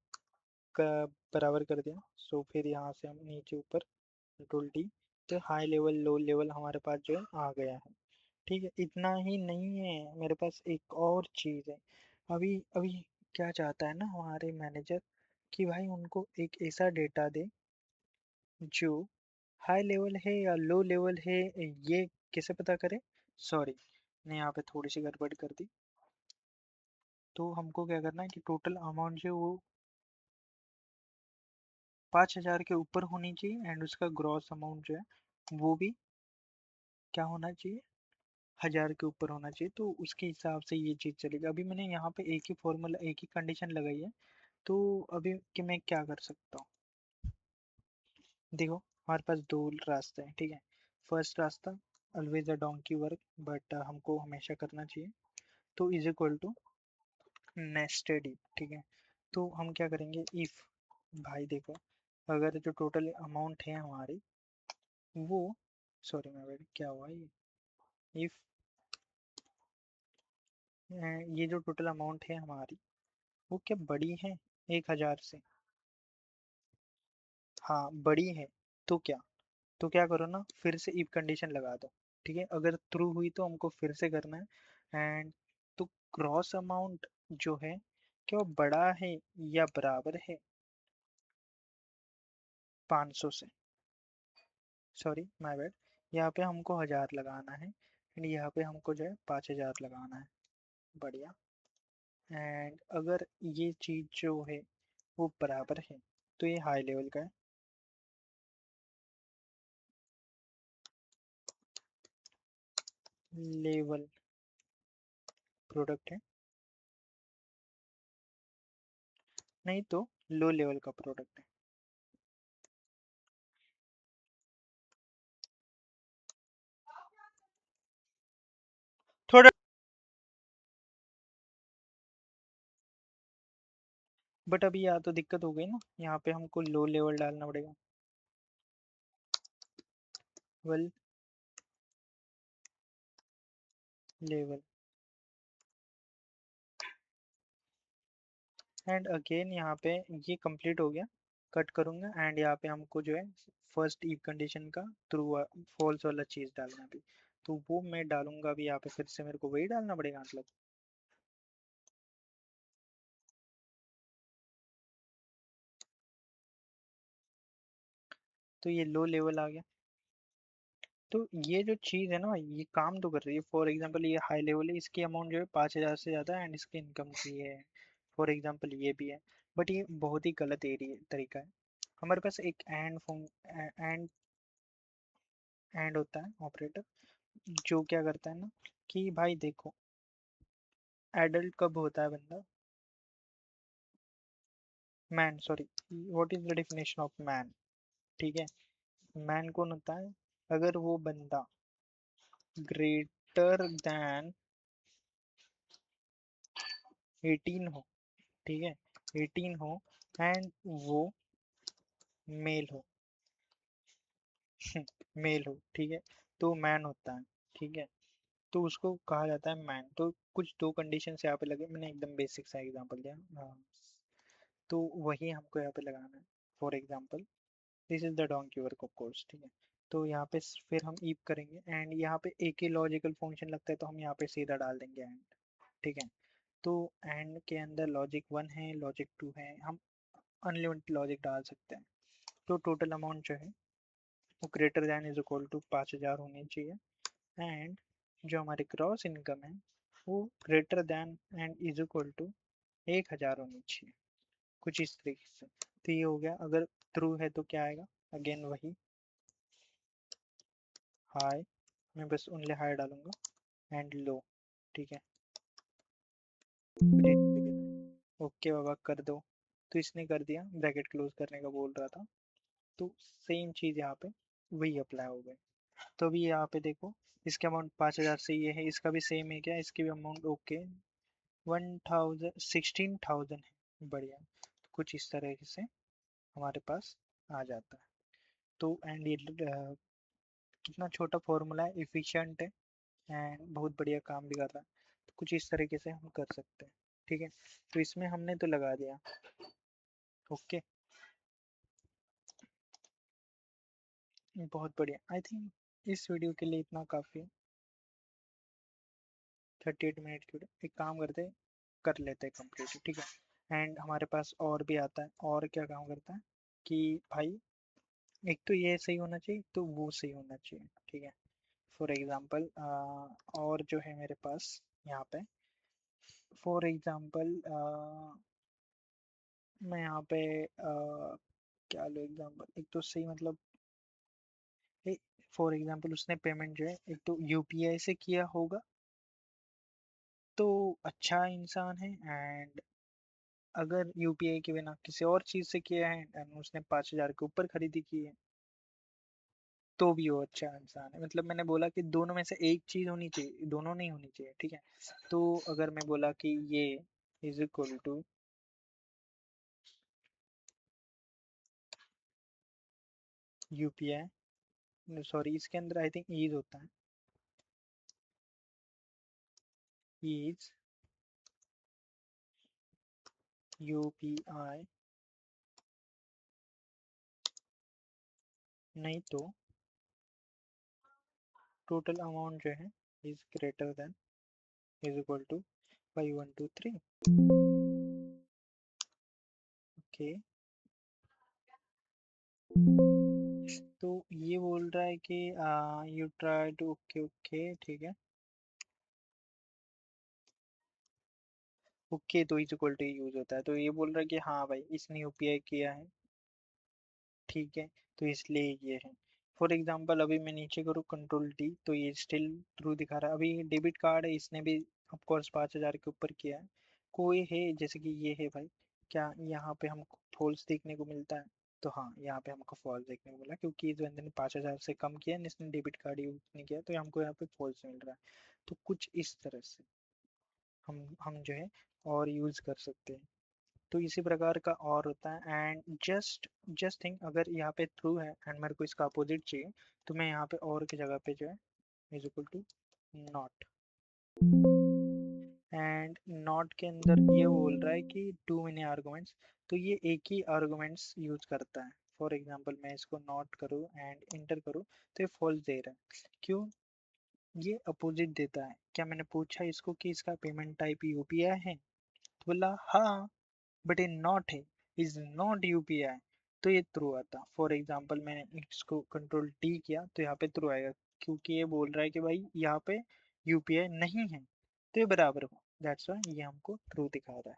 बराबर कर दिया। सो फिर यहाँ से हम नीचे ऊपर कंट्रोल डी, तो हाई लेवल लो लेवल हमारे पास जो है आ गया है। ठीक है, इतना ही नहीं है, मेरे पास एक और चीज़ है। अभी अभी क्या चाहता है ना हमारे मैनेजर, कि भाई उनको एक ऐसा डेटा दे जो हाई लेवल है या लो लेवल है, ये कैसे पता करें? सॉरी, ने यहाँ पे थोड़ी सी गड़बड़ कर दी। तो हमको क्या करना है कि टोटल अमाउंट जो है वो 5,000 के ऊपर होनी चाहिए, एंड उसका ग्रॉस अमाउंट जो है वो भी क्या होना चाहिए, 1,000 के ऊपर होना चाहिए। तो उसके हिसाब से ये चीज़ चलेगी। अभी मैंने यहाँ पे एक ही फॉर्मूला, एक ही कंडीशन लगाई है, तो अभी कि मैं क्या कर सकता हूँ? देखो, हमारे पास दो रास्ते हैं, ठीक है। फर्स्ट रास्ता, always a donkey work, but हमको हमेशा करना चाहिए, तो is equal to nested if. ठीक है, तो हम क्या करेंगे, इफ, भाई देखो, अगर जो टोटल अमाउंट है हमारी वो, सॉरी मैं क्या हुआ ये, इफ ये जो टोटल अमाउंट है हमारी, वो क्या बड़ी है 1,000 से? हाँ बड़ी है। तो क्या, तो क्या करो ना, फिर से इफ कंडीशन लगा दो। ठीक है, अगर ट्रू हुई तो हमको फिर से करना है। एंड तो क्रॉस अमाउंट जो है, क्या वो बड़ा है या बराबर है 500 से? Sorry my bad. यहाँ पे हमको 1,000 लगाना है, एंड यहाँ पे हमको जो है 5,000 लगाना है। बढ़िया। एंड अगर ये चीज जो है वो बराबर है, तो ये हाई लेवल का है। लेवल प्रोडक्ट है, नहीं तो लो लेवल का प्रोडक्ट है। थोड़ा, बट अभी यहाँ तो दिक्कत हो गई ना, यहाँ पे हमको लो लेवल डालना पड़ेगा। वेल लेवल, एंड अगेन यहाँ पे ये कंप्लीट हो गया। कट करूंगा एंड यहाँ पे हमको जो है फर्स्ट इफ कंडीशन का ट्रू फॉल्स वाला चीज डालना है अभी। तो वो मैं डालूंगा अभी यहाँ पे, फिर से मेरे को वही डालना पड़ेगा मतलब। तो ये लो लेवल आ गया। तो ये जो चीज है ना भाई, ये काम तो कर रही है। फॉर एग्जांपल ये हाई लेवल है, इसकी अमाउंट जो है 5,000 से ज्यादा है, एंड इसकी इनकम भी है। फॉर एग्जांपल ये भी है। बट ये बहुत ही गलत एरिया तरीका है। हमारे पास एक एंड एंड होता है ऑपरेटर, जो क्या करता है ना, कि भाई देखो, एडल्ट कब होता है बंदा? Man, sorry, what is the definition of man? ठीक है, मैन कौन होता है? अगर वो बंदा ग्रेटर देन 18 हो, ठीक है, 18 हो, एंड वो मेल हो। मेल हो, ठीक है, तो मैन होता है। ठीक है, तो उसको कहा जाता है मैन। तो कुछ दो कंडीशन यहाँ पे लगे, मैंने एकदम बेसिक सा एग्जांपल दिया। हाँ, तो वही हमको यहाँ पे लगाना है। For example this is the donkey work of course. ठीक है, तो यहाँ पे फिर हम ईप करेंगे, एंड यहाँ पे एक ही लॉजिकल फंक्शन लगता है, तो हम यहाँ पे सीधा डाल देंगे एंड। ठीक है, तो एंड के अंदर लॉजिक 1 है, लॉजिक 2 है, हम अनलिमिटेड लॉजिक डाल सकते हैं। तो टोटल अमाउंट जो है वो greater than is equal to 5,000 होनी चाहिए। एंड जो हमारी क्रॉस इनकम है वो greater than and is equal to 1,000 होनी चाहिए, कुछ इस तरीके से। तो ये हो गया। अगर ट्रू है तो क्या आएगा? अगेन वही हाई, मैं बस ओनली हाई डालूंगा, एंड लो। ठीक है, ओके बाबा कर दो। तो इसने कर दिया, ब्रैकेट क्लोज करने का बोल रहा था। तो सेम चीज यहाँ पे वही अप्लाई हो गई। तो अभी यहाँ पे देखो, इसका अमाउंट 5,000 से ये है, इसका भी सेम है क्या? इसकी भी अमाउंट ओके 16,000 है। बढ़िया, तो कुछ इस तरह से हमारे पास आ जाता है। तो एंड ये कितना छोटा फॉर्मूला है, इफिशिएंट है, एंड बहुत बढ़िया काम भी कर रहा है। तो कुछ इस तरीके से हम कर सकते हैं। ठीक है, तो इसमें हमने तो लगा दिया। ओके, बहुत बढ़िया। आई थिंक इस वीडियो के लिए इतना काफ़ी है। 38 मिनट की वीडियो, एक काम करते हैं, कर लेते हैं कंप्लीट। ठीक है, एंड हमारे पास और भी आता है। और क्या काम करता है कि भाई, एक तो ये सही होना चाहिए, तो वो सही होना चाहिए। ठीक है, फॉर एग्जांपल और जो है मेरे पास यहाँ पे, फॉर एग्जांपल मैं यहाँ पे क्या लो एग्जांपल, एक तो सही मतलब, फॉर एग्जांपल उसने पेमेंट जो है एक तो यूपीआई से किया होगा, तो अच्छा इंसान है। एंड अगर यूपीआई के बिना किसी और चीज से किया है, एंड उसने 5,000 के ऊपर खरीदी की है, तो भी वो अच्छा इंसान है। मतलब मैंने बोला कि दोनों में से एक चीज होनी चाहिए, दोनों नहीं होनी चाहिए। ठीक है, तो अगर मैं बोला कि ये is equal to UPI, sorry इसके अंदर आई थिंक ईज होता है, ईज यूपीआई, नहीं तो टोटल अमाउंट जो है is greater than is equal to 5123। Okay, तो ये बोल रहा है कि you try to, okay okay ठीक है, ओके तो इज इक्वल टू यूज होता है, तो ये बोल रहा है कि हाँ भाई इसने यूपीआई किया है, ठीक है, तो इसलिए ये है। फॉर एग्जांपल अभी मैं नीचे करूँ कंट्रोल डी तो ये स्टिल ट्रू दिखा रहा है। अभी डेबिट कार्ड है, इसने भी ऑफ कोर्स 5,000 के ऊपर किया है। कोई है जैसे कि ये है भाई, क्या यहाँ पे हमको फॉल्स देखने को मिलता है? तो हाँ, यहाँ पे हमको फॉल्स देखने को मिला, क्योंकि इस बंदे ने 5,000 से कम किया है, इसने डेबिट कार्ड यूज नहीं किया, तो हमको यहाँ पे फॉल्स मिल रहा है। तो कुछ इस तरह से हम जो है और यूज कर सकते हैं। तो इसी प्रकार का और होता है। एंड जस्ट जस्ट थिंक, अगर यहाँ पे ट्रू है एंड मेरे को इसका अपोजिट चाहिए, तो मैं यहाँ पे और की जगह पे जो है is equal to not, and not के अंदर ये बोल रहा है कि टू मेनी आर्गुमेंट्स, तो ये एक ही आर्गुमेंट्स यूज करता है। फॉर एग्जांपल मैं इसको नॉट करूँ एंड इंटर करूँ तो ये फॉल्स दे रहा है। क्यों? ये अपोजिट देता है। क्या मैंने पूछा इसको कि इसका पेमेंट टाइप यूपीआई है, तो बोला हाँ, बट ये नॉट है, इज नॉट यूपीआई, तो ये ट्रू आता। फॉर एग्जांपल मैंने इसको कंट्रोल टी किया तो यहाँ पे ट्रू आएगा, क्योंकि ये बोल रहा है कि भाई यहाँ पे यूपीआई नहीं है, तो ये बराबर हो, दैट्स व्हाई ये हमको ट्रू दिखा रहा है।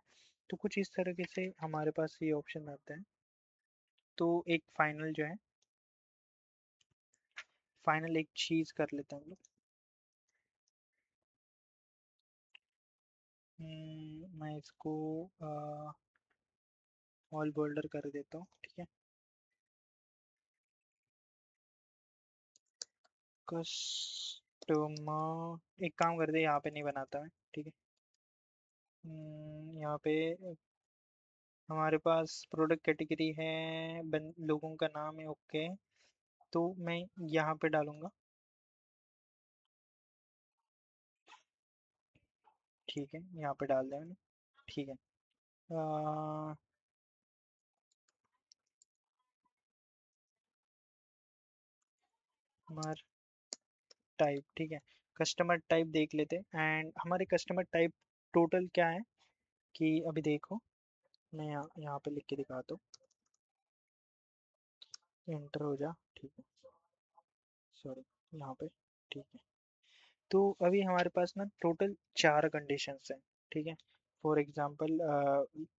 तो कुछ इस तरीके से हमारे पास ये ऑप्शन आते हैं। तो एक फाइनल जो है, फाइनल एक चीज कर लेते हैं हम लोग। मैं इसको ऑल बोल्डर कर देता हूँ, ठीक है। कस्टमर, एक काम कर दे, यहाँ पे नहीं बनाता मैं, ठीक है। यहाँ पे हमारे पास प्रोडक्ट कैटेगरी है, लोगों का नाम है, ओके, तो मैं यहाँ पे डालूंगा, ठीक है, यहाँ पे डाल दिया मैंने, ठीक है। कस्टमर टाइप, ठीक है, कस्टमर टाइप देख लेते हैं। एंड हमारे कस्टमर टाइप टोटल क्या है, कि अभी देखो, मैं यहाँ पे लिख के दिखाता हूँ, एंटर हो जा, ठीक है, सॉरी, यहाँ पे, ठीक है। तो अभी हमारे पास ना टोटल 4 कंडीशंस हैं, ठीक है। फॉर एग्जांपल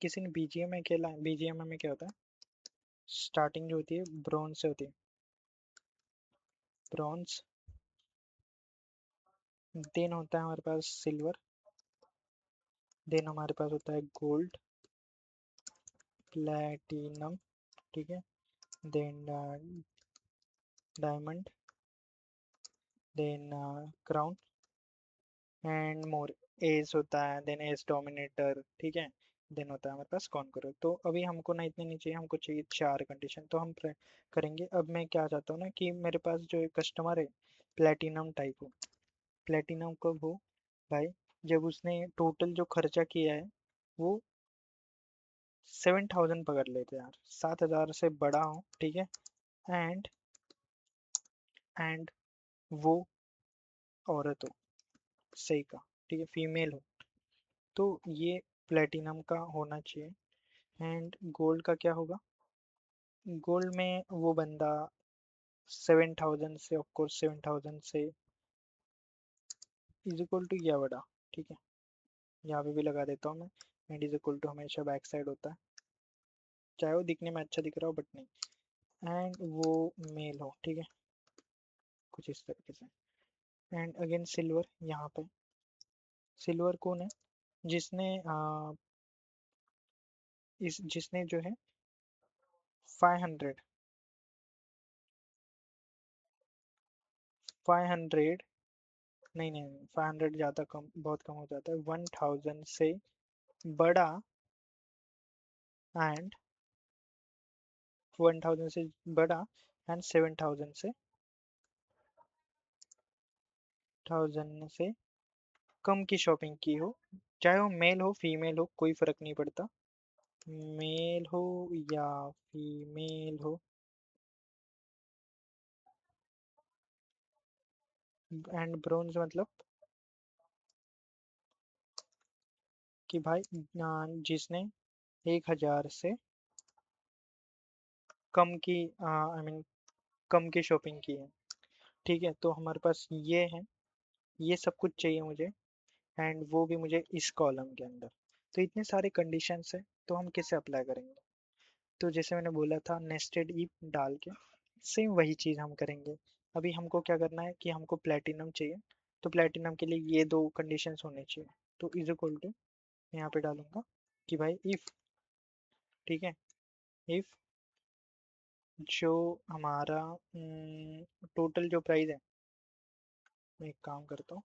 किसी ने बीजीएम में खेला है, बीजीएम में क्या होता है, स्टार्टिंग जो होती है ब्रॉन्ज से होती है, ब्रॉन्ज, देन होता है हमारे पास सिल्वर, देन हमारे पास होता है गोल्ड, प्लेटिनम, ठीक है, then diamond, then crown and more, S होता है, देन एस डोमिनेटर, ठीक है, देन होता है हमारे पास कॉन्करर। तो अभी हमको ना इतने नहीं चाहिए, हमको चाहिए 4 कंडीशन, तो हम करेंगे। अब मैं क्या चाहता हूँ ना कि मेरे पास जो कस्टमर है प्लेटिनम टाइप हो। प्लेटिनम कब हो भाई, जब उसने टोटल जो खर्चा किया है वो 7,000 पकड़ लेते हैं यार, 7,000 से बड़ा हो, ठीक है, एंड एंड वो औरत हो, सही का, ठीक है, फीमेल हो, तो ये प्लेटिनम का होना चाहिए। एंड गोल्ड का क्या होगा, गोल्ड में वो बंदा 7,000 से, ऑफ कोर्स 7,000 से इज इक्वल टू या बड़ा, ठीक है, यहाँ पे भी लगा देता हूँ मैं, एंड इज इक्वल टू हमेशा बैक साइड होता है, चाहे वो दिखने में अच्छा दिख रहा हो बट नहीं, एंड वो मेल हो, ठीक है, कुछ इस तरीके से। एंड अगेन सिल्वर, यहाँ पे सिल्वर कौन है, जिसने इस जिसने जो है 500, 500, नहीं नहीं 500 ज़्यादा कम, बहुत कम हो जाता है, 1,000 से बड़ा, एंड 1,000 से बड़ा, एंड 7,000 से, 1,000 से कम की शॉपिंग की हो, चाहे वो मेल हो फीमेल हो कोई फर्क नहीं पड़ता, मेल हो या फीमेल हो, एंड ब्रोंज मतलब कि भाई जिसने 1,000 से कम की आई मीन कम की शॉपिंग की है। ठीक है, तो हमारे पास ये है, ये सब कुछ चाहिए मुझे, एंड वो भी मुझे इस कॉलम के अंदर। तो इतने सारे कंडीशंस है, तो हम कैसे अप्लाई करेंगे? तो जैसे मैंने बोला था नेस्टेड इफ डाल के सेम वही चीज़ हम करेंगे। अभी हमको क्या करना है कि हमको प्लेटिनम चाहिए, तो प्लेटिनम के लिए ये दो कंडीशंस होने चाहिए। तो इज इक्वल टू यहाँ पे डालूंगा कि भाई इफ, ठीक है, इफ जो हमारा टोटल जो प्राइस है, मैं एक काम करता हूँ,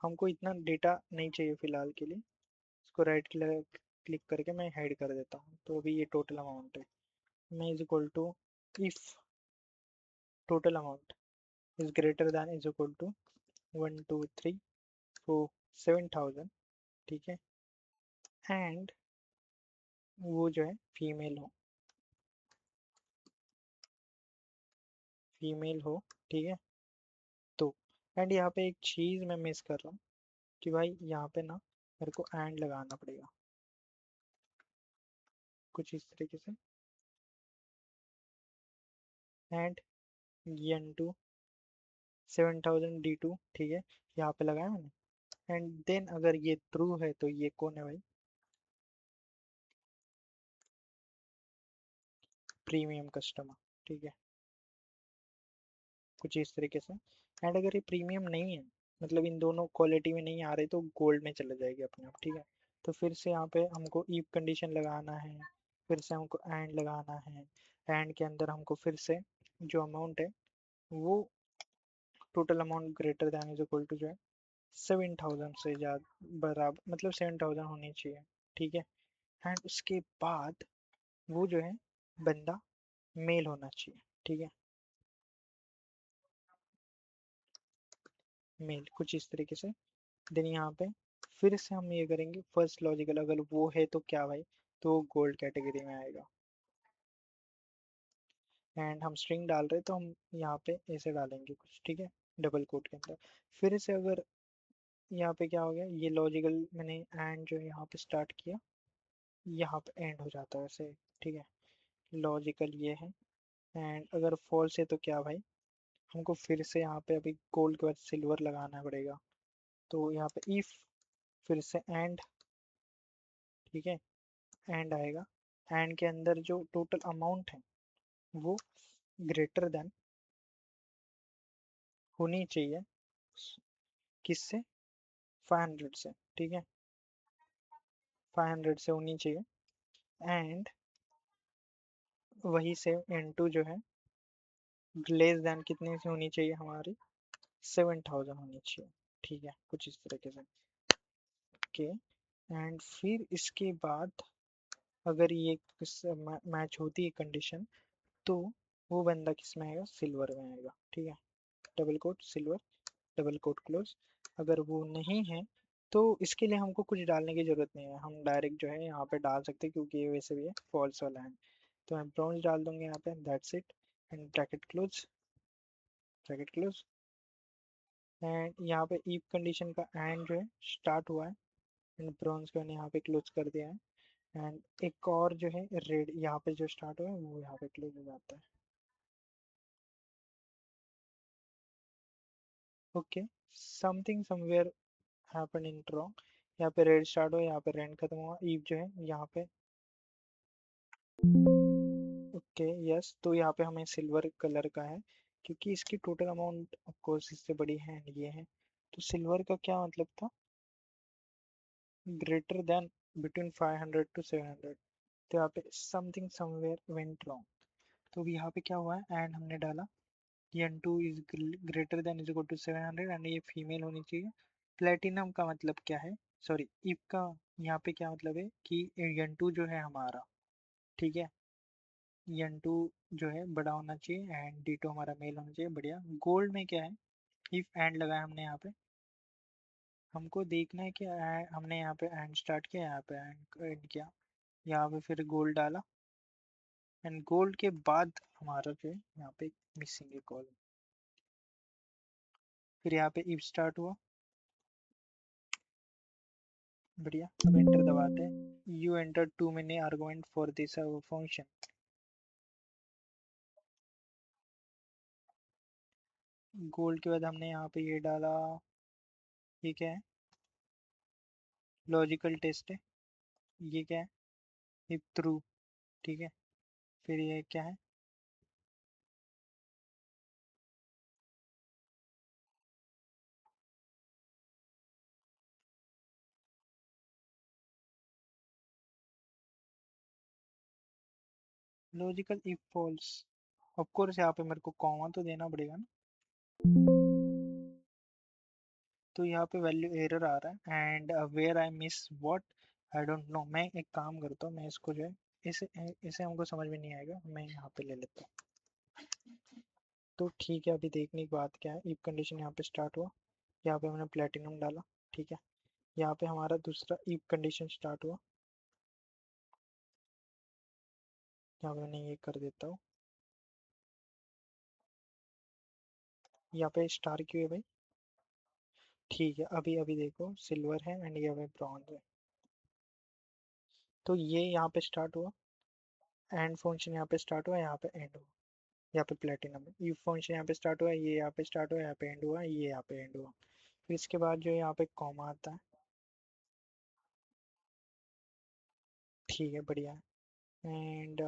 हमको इतना डेटा नहीं चाहिए फिलहाल के लिए, इसको राइट क्लिक करके मैं हाइड कर देता हूँ। तो अभी ये टोटल अमाउंट है, मैं is equal to if total amount is greater than is equal to 1 2 3 4 7,000, ठीक है, एंड वो जो है फीमेल हो, फीमेल हो, ठीक है। तो एंड यहाँ पे एक चीज़ मैं मिस कर रहा हूँ कि भाई यहाँ पे ना मेरे को एंड लगाना पड़ेगा कुछ इस तरीके से, एंड एन टू 7,000 D2, ठीक है, यहाँ पे लगाया मैंने। एंड देन अगर ये ट्रू है तो ये कौन है भाई? प्रीमियम कस्टमर, ठीक है, कुछ इस तरीके से। एंड अगर ये प्रीमियम नहीं है, मतलब इन दोनों क्वालिटी में नहीं आ रहे, तो गोल्ड में चले जाएगी अपने आप, ठीक है। तो फिर से यहाँ पे हमको ईफ कंडीशन लगाना है, फिर से हमको एंड लगाना है, एंड के अंदर हमको फिर से जो अमाउंट है वो total amount greater than is equal to जो है 7,000 से ज़्यादा बराबर, मतलब 7,000 होनी चाहिए, ठीक है। एंड उसके बाद वो जो है बंदा मेल होना चाहिए, ठीक है, मेल, कुछ इस तरीके से। देन यहाँ पे फिर से हम ये करेंगे फर्स्ट लॉजिकल, अगर वो है तो क्या भाई, तो गोल्ड कैटेगरी में आएगा। एंड हम स्ट्रिंग डाल रहे तो हम यहाँ पे ऐसे डालेंगे कुछ, ठीक है, डबल कोट के अंदर। फिर से अगर यहाँ पे क्या हो गया, ये लॉजिकल मैंने एंड जो यहाँ पे स्टार्ट किया, यहाँ पे एंड हो जाता है ऐसे, ठीक है, लॉजिकल ये है। एंड अगर फॉल्स है तो क्या भाई, हमको फिर से यहाँ पे अभी गोल्ड के बाद सिल्वर लगाना पड़ेगा। तो यहाँ पे इफ फिर से एंड, ठीक है, एंड आएगा, एंड के अंदर जो टोटल अमाउंट है वो ग्रेटर देन होनी चाहिए किससे, 500 से, ठीक है, 500 से होनी चाहिए। एंड वही से N2 जो है लेस देन कितने से होनी चाहिए हमारी, 7,000 होनी चाहिए, ठीक है, कुछ इस तरीके से। ओके, एंड फिर इसके बाद अगर ये मैच होती है कंडीशन, तो वो बंदा किस में आएगा, सिल्वर में आएगा, ठीक है, double quote silver, double quote close. अगर वो नहीं है तो इसके लिए हमको कुछ डालने की जरूरत नहीं है, हम डायरेक्ट जो है यहाँ पे डाल सकते हैं, क्योंकि ये वैसे भी है फॉल्स वाला है। तो मैं ब्राउन्स डाल दूंगा यहाँ पे, that's it, and bracket close, bracket close. And यहाँ पे ईफ कंडीशन का एंड जो है स्टार्ट हुआ है, एंड ब्राउन्स को मैंने यहाँ पे क्लोज कर दिया है। एंड एक और जो है रेड यहाँ पे जो स्टार्ट हुआ है वो यहाँ पे क्लोज हो जाता है। Okay, something somewhere happen in wrong, यहाँ पे रेड स्टार्ट हुआ, यहाँ पे रेड खत्म हुआ, ईव जो है यहाँ पे। ओके यस, तो यहाँ पे हमें सिल्वर कलर का है, क्योंकि इसकी टोटल अमाउंट ऑफ कोर्स इससे बड़ी है and ये है। तो सिल्वर का क्या मतलब था, ग्रेटर देन बिटवीन 500 टू 700। तो यहाँ पे समथिंग समवेयर वेंट रॉन्ग। तो अभी यहाँ पे क्या हुआ है, एंड हमने डाला N2 is greater than is equal to 700, and ये फीमेल होनी चाहिए। प्लेटिनम का मतलब क्या है, सॉरी इफ का यहाँ पे क्या मतलब है कि N2 जो है हमारा, ठीक है, N2 जो है बड़ा होना चाहिए, एंड D2 हमारा मेल होना चाहिए, बढ़िया। गोल्ड में क्या है, इफ एंड लगाया हमने यहाँ पे, हमको देखना है कि हमने यहाँ पे एंड स्टार्ट किया, यहाँ पे एंड एंड किया, यहाँ पे फिर गोल्ड डाला, एंड गोल्ड के बाद हमारा जो है यहाँ पे मिसिंग है कॉलम। फिर यहाँ पे इफ स्टार्ट हुआ, बढ़िया। अब एंटर दबाते हैं। You enter too many argument for this function. Gold के बाद हमने यहाँ पे ये डाला, ये क्या है, लॉजिकल टेस्ट है। ये क्या है, इफ ट्रू, ठीक है। फिर ये क्या है, logical if false. Of course यहाँ पे मेरे को कॉमा तो देना पड़ेगा ना। तो यहाँ पे वैल्यू एरर आ रहा है, and where I miss what, I don't know. मैं एक काम करता हूँ, मैं इसको जो है, इसे इसे हमको समझ में नहीं आएगा, मैं यहाँ पे ले लेता हूँ। तो ठीक है, अभी देखने की बात क्या है, इफ कंडीशन यहाँ पे स्टार्ट हुआ, यहाँ पे मैंने प्लेटिनम डाला, ठीक है। यहाँ पे हमारा दूसरा इफ कंडीशन स्टार्ट हुआ, यहाँ पे मैंने ये कर देता हूँ। यहाँ पे स्टार क्यों है भाई, ठीक है। अभी अभी देखो, सिल्वर है एंड यहाँ पे ब्रॉन्ज है। तो ये यहाँ पे स्टार्ट हुआ, एंड फंक्शन यहाँ पे स्टार्ट हुआ, यहाँ पे एंड हुआ, यहाँ पे प्लेटिनम है। ये फंक्शन यहाँ पे स्टार्ट हुआ, ये यहाँ पे स्टार्ट हुआ, यहाँ पे एंड हुआ, ये यहाँ पे एंड हुआ। फिर इसके बाद जो यहाँ पे कॉमा आता है, ठीक है, बढ़िया है। एंड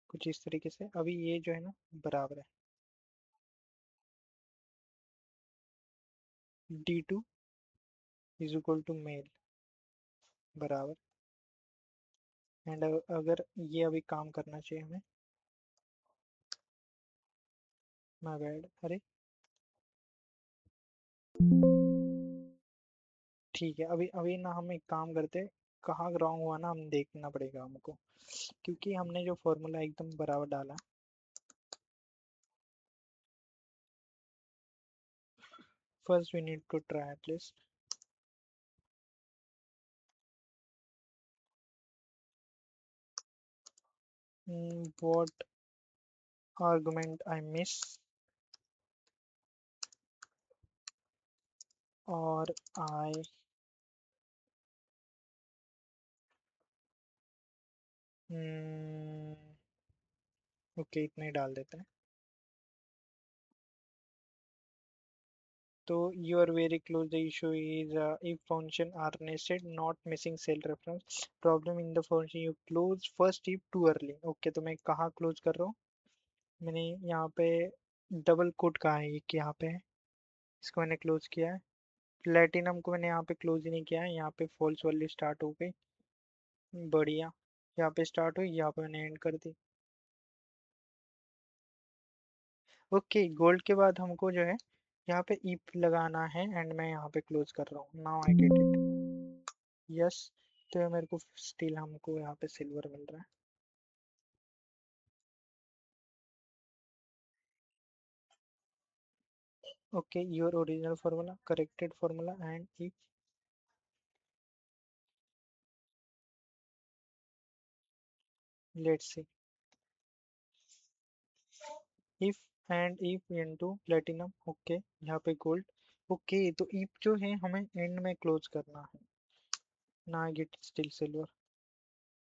कुछ इस तरीके से अभी ये जो है ना बराबर है, D2 is equal to male, बराबर। एंड अगर ये अभी काम करना चाहिए हमें, माय बैड, अरे ठीक है। अभी अभी ना हम एक काम करते, कहाँ रॉन्ग हुआ ना, हम देखना पड़ेगा हमको, क्योंकि हमने जो फॉर्मूला एकदम बराबर डाला। First we need to try at least what argument I miss, और I ओके, इतने ही डाल देते हैं। तो you are very close, the issue is if function are nested not missing cell reference, problem in the function you close first if too early। Okay, तो मैं कहाँ क्लोज कर रहा हूँ, मैंने यहाँ पे डबल कोट कहा है, एक यहाँ पे है, इसको मैंने क्लोज किया है। प्लेटिनम को मैंने यहाँ पे क्लोज ही नहीं किया है, यहाँ पे फॉल्स वैल्यू स्टार्ट हो गई, बढ़िया। यहाँ पे स्टार्ट हुई, यहाँ पे मैंने एंड कर दी। ओके, गोल्ड के बाद हमको जो है यहाँ पे इफ लगाना है, एंड मैं यहाँ पे क्लोज कर रहा हूँ, now I get it, yes. तो मेरे को स्टिल हमको यहाँ पे सिल्वर मिल रहा है। Okay, your original formula, corrected formula, and if, let's see, if and if into platinum, okay, यहाँ पे गोल्ड। ओके, तो इफ जो है हमें एंड में क्लोज करना है, ना गेट स्टिल सिल्वर।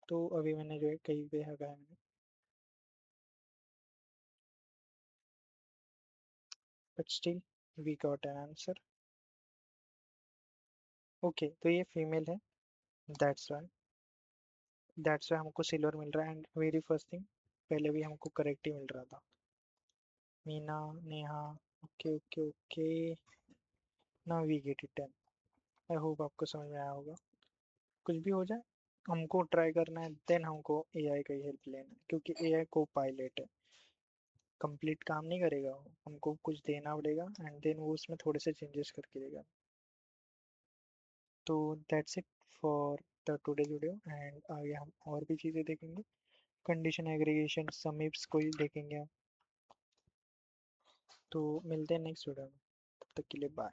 तो अभी मैंने जो है कहीं पे है, but still we got an answer. Okay, तो ये फीमेल है, दैट्स वाई, दैट्स वाई हमको सिल्वर मिल रहा है। एंड वेरी फर्स्ट थिंग, पहले भी हमको करेक्ट ही मिल रहा था, Meena, Neha, okay okay okay, now we get it done. I hope आपको समझ में आया होगा। कुछ भी हो जाए, हमको ट्राई करना है, देन हमको एआई का ही हेल्प लेना है, क्योंकि एआई को पायलट है, कंप्लीट काम नहीं करेगा वो, हमको कुछ देना पड़ेगा, एंड देन वो उसमें थोड़े से चेंजेस करके देगा। तो that's it for the today video, and आगे हम और भी चीज़ें देखेंगे, कंडीशन एग्रीगेशन, समीप्स को ही देखेंगे हम। तो मिलते हैं नेक्स्ट वीडियो में, तब तक के लिए बाय।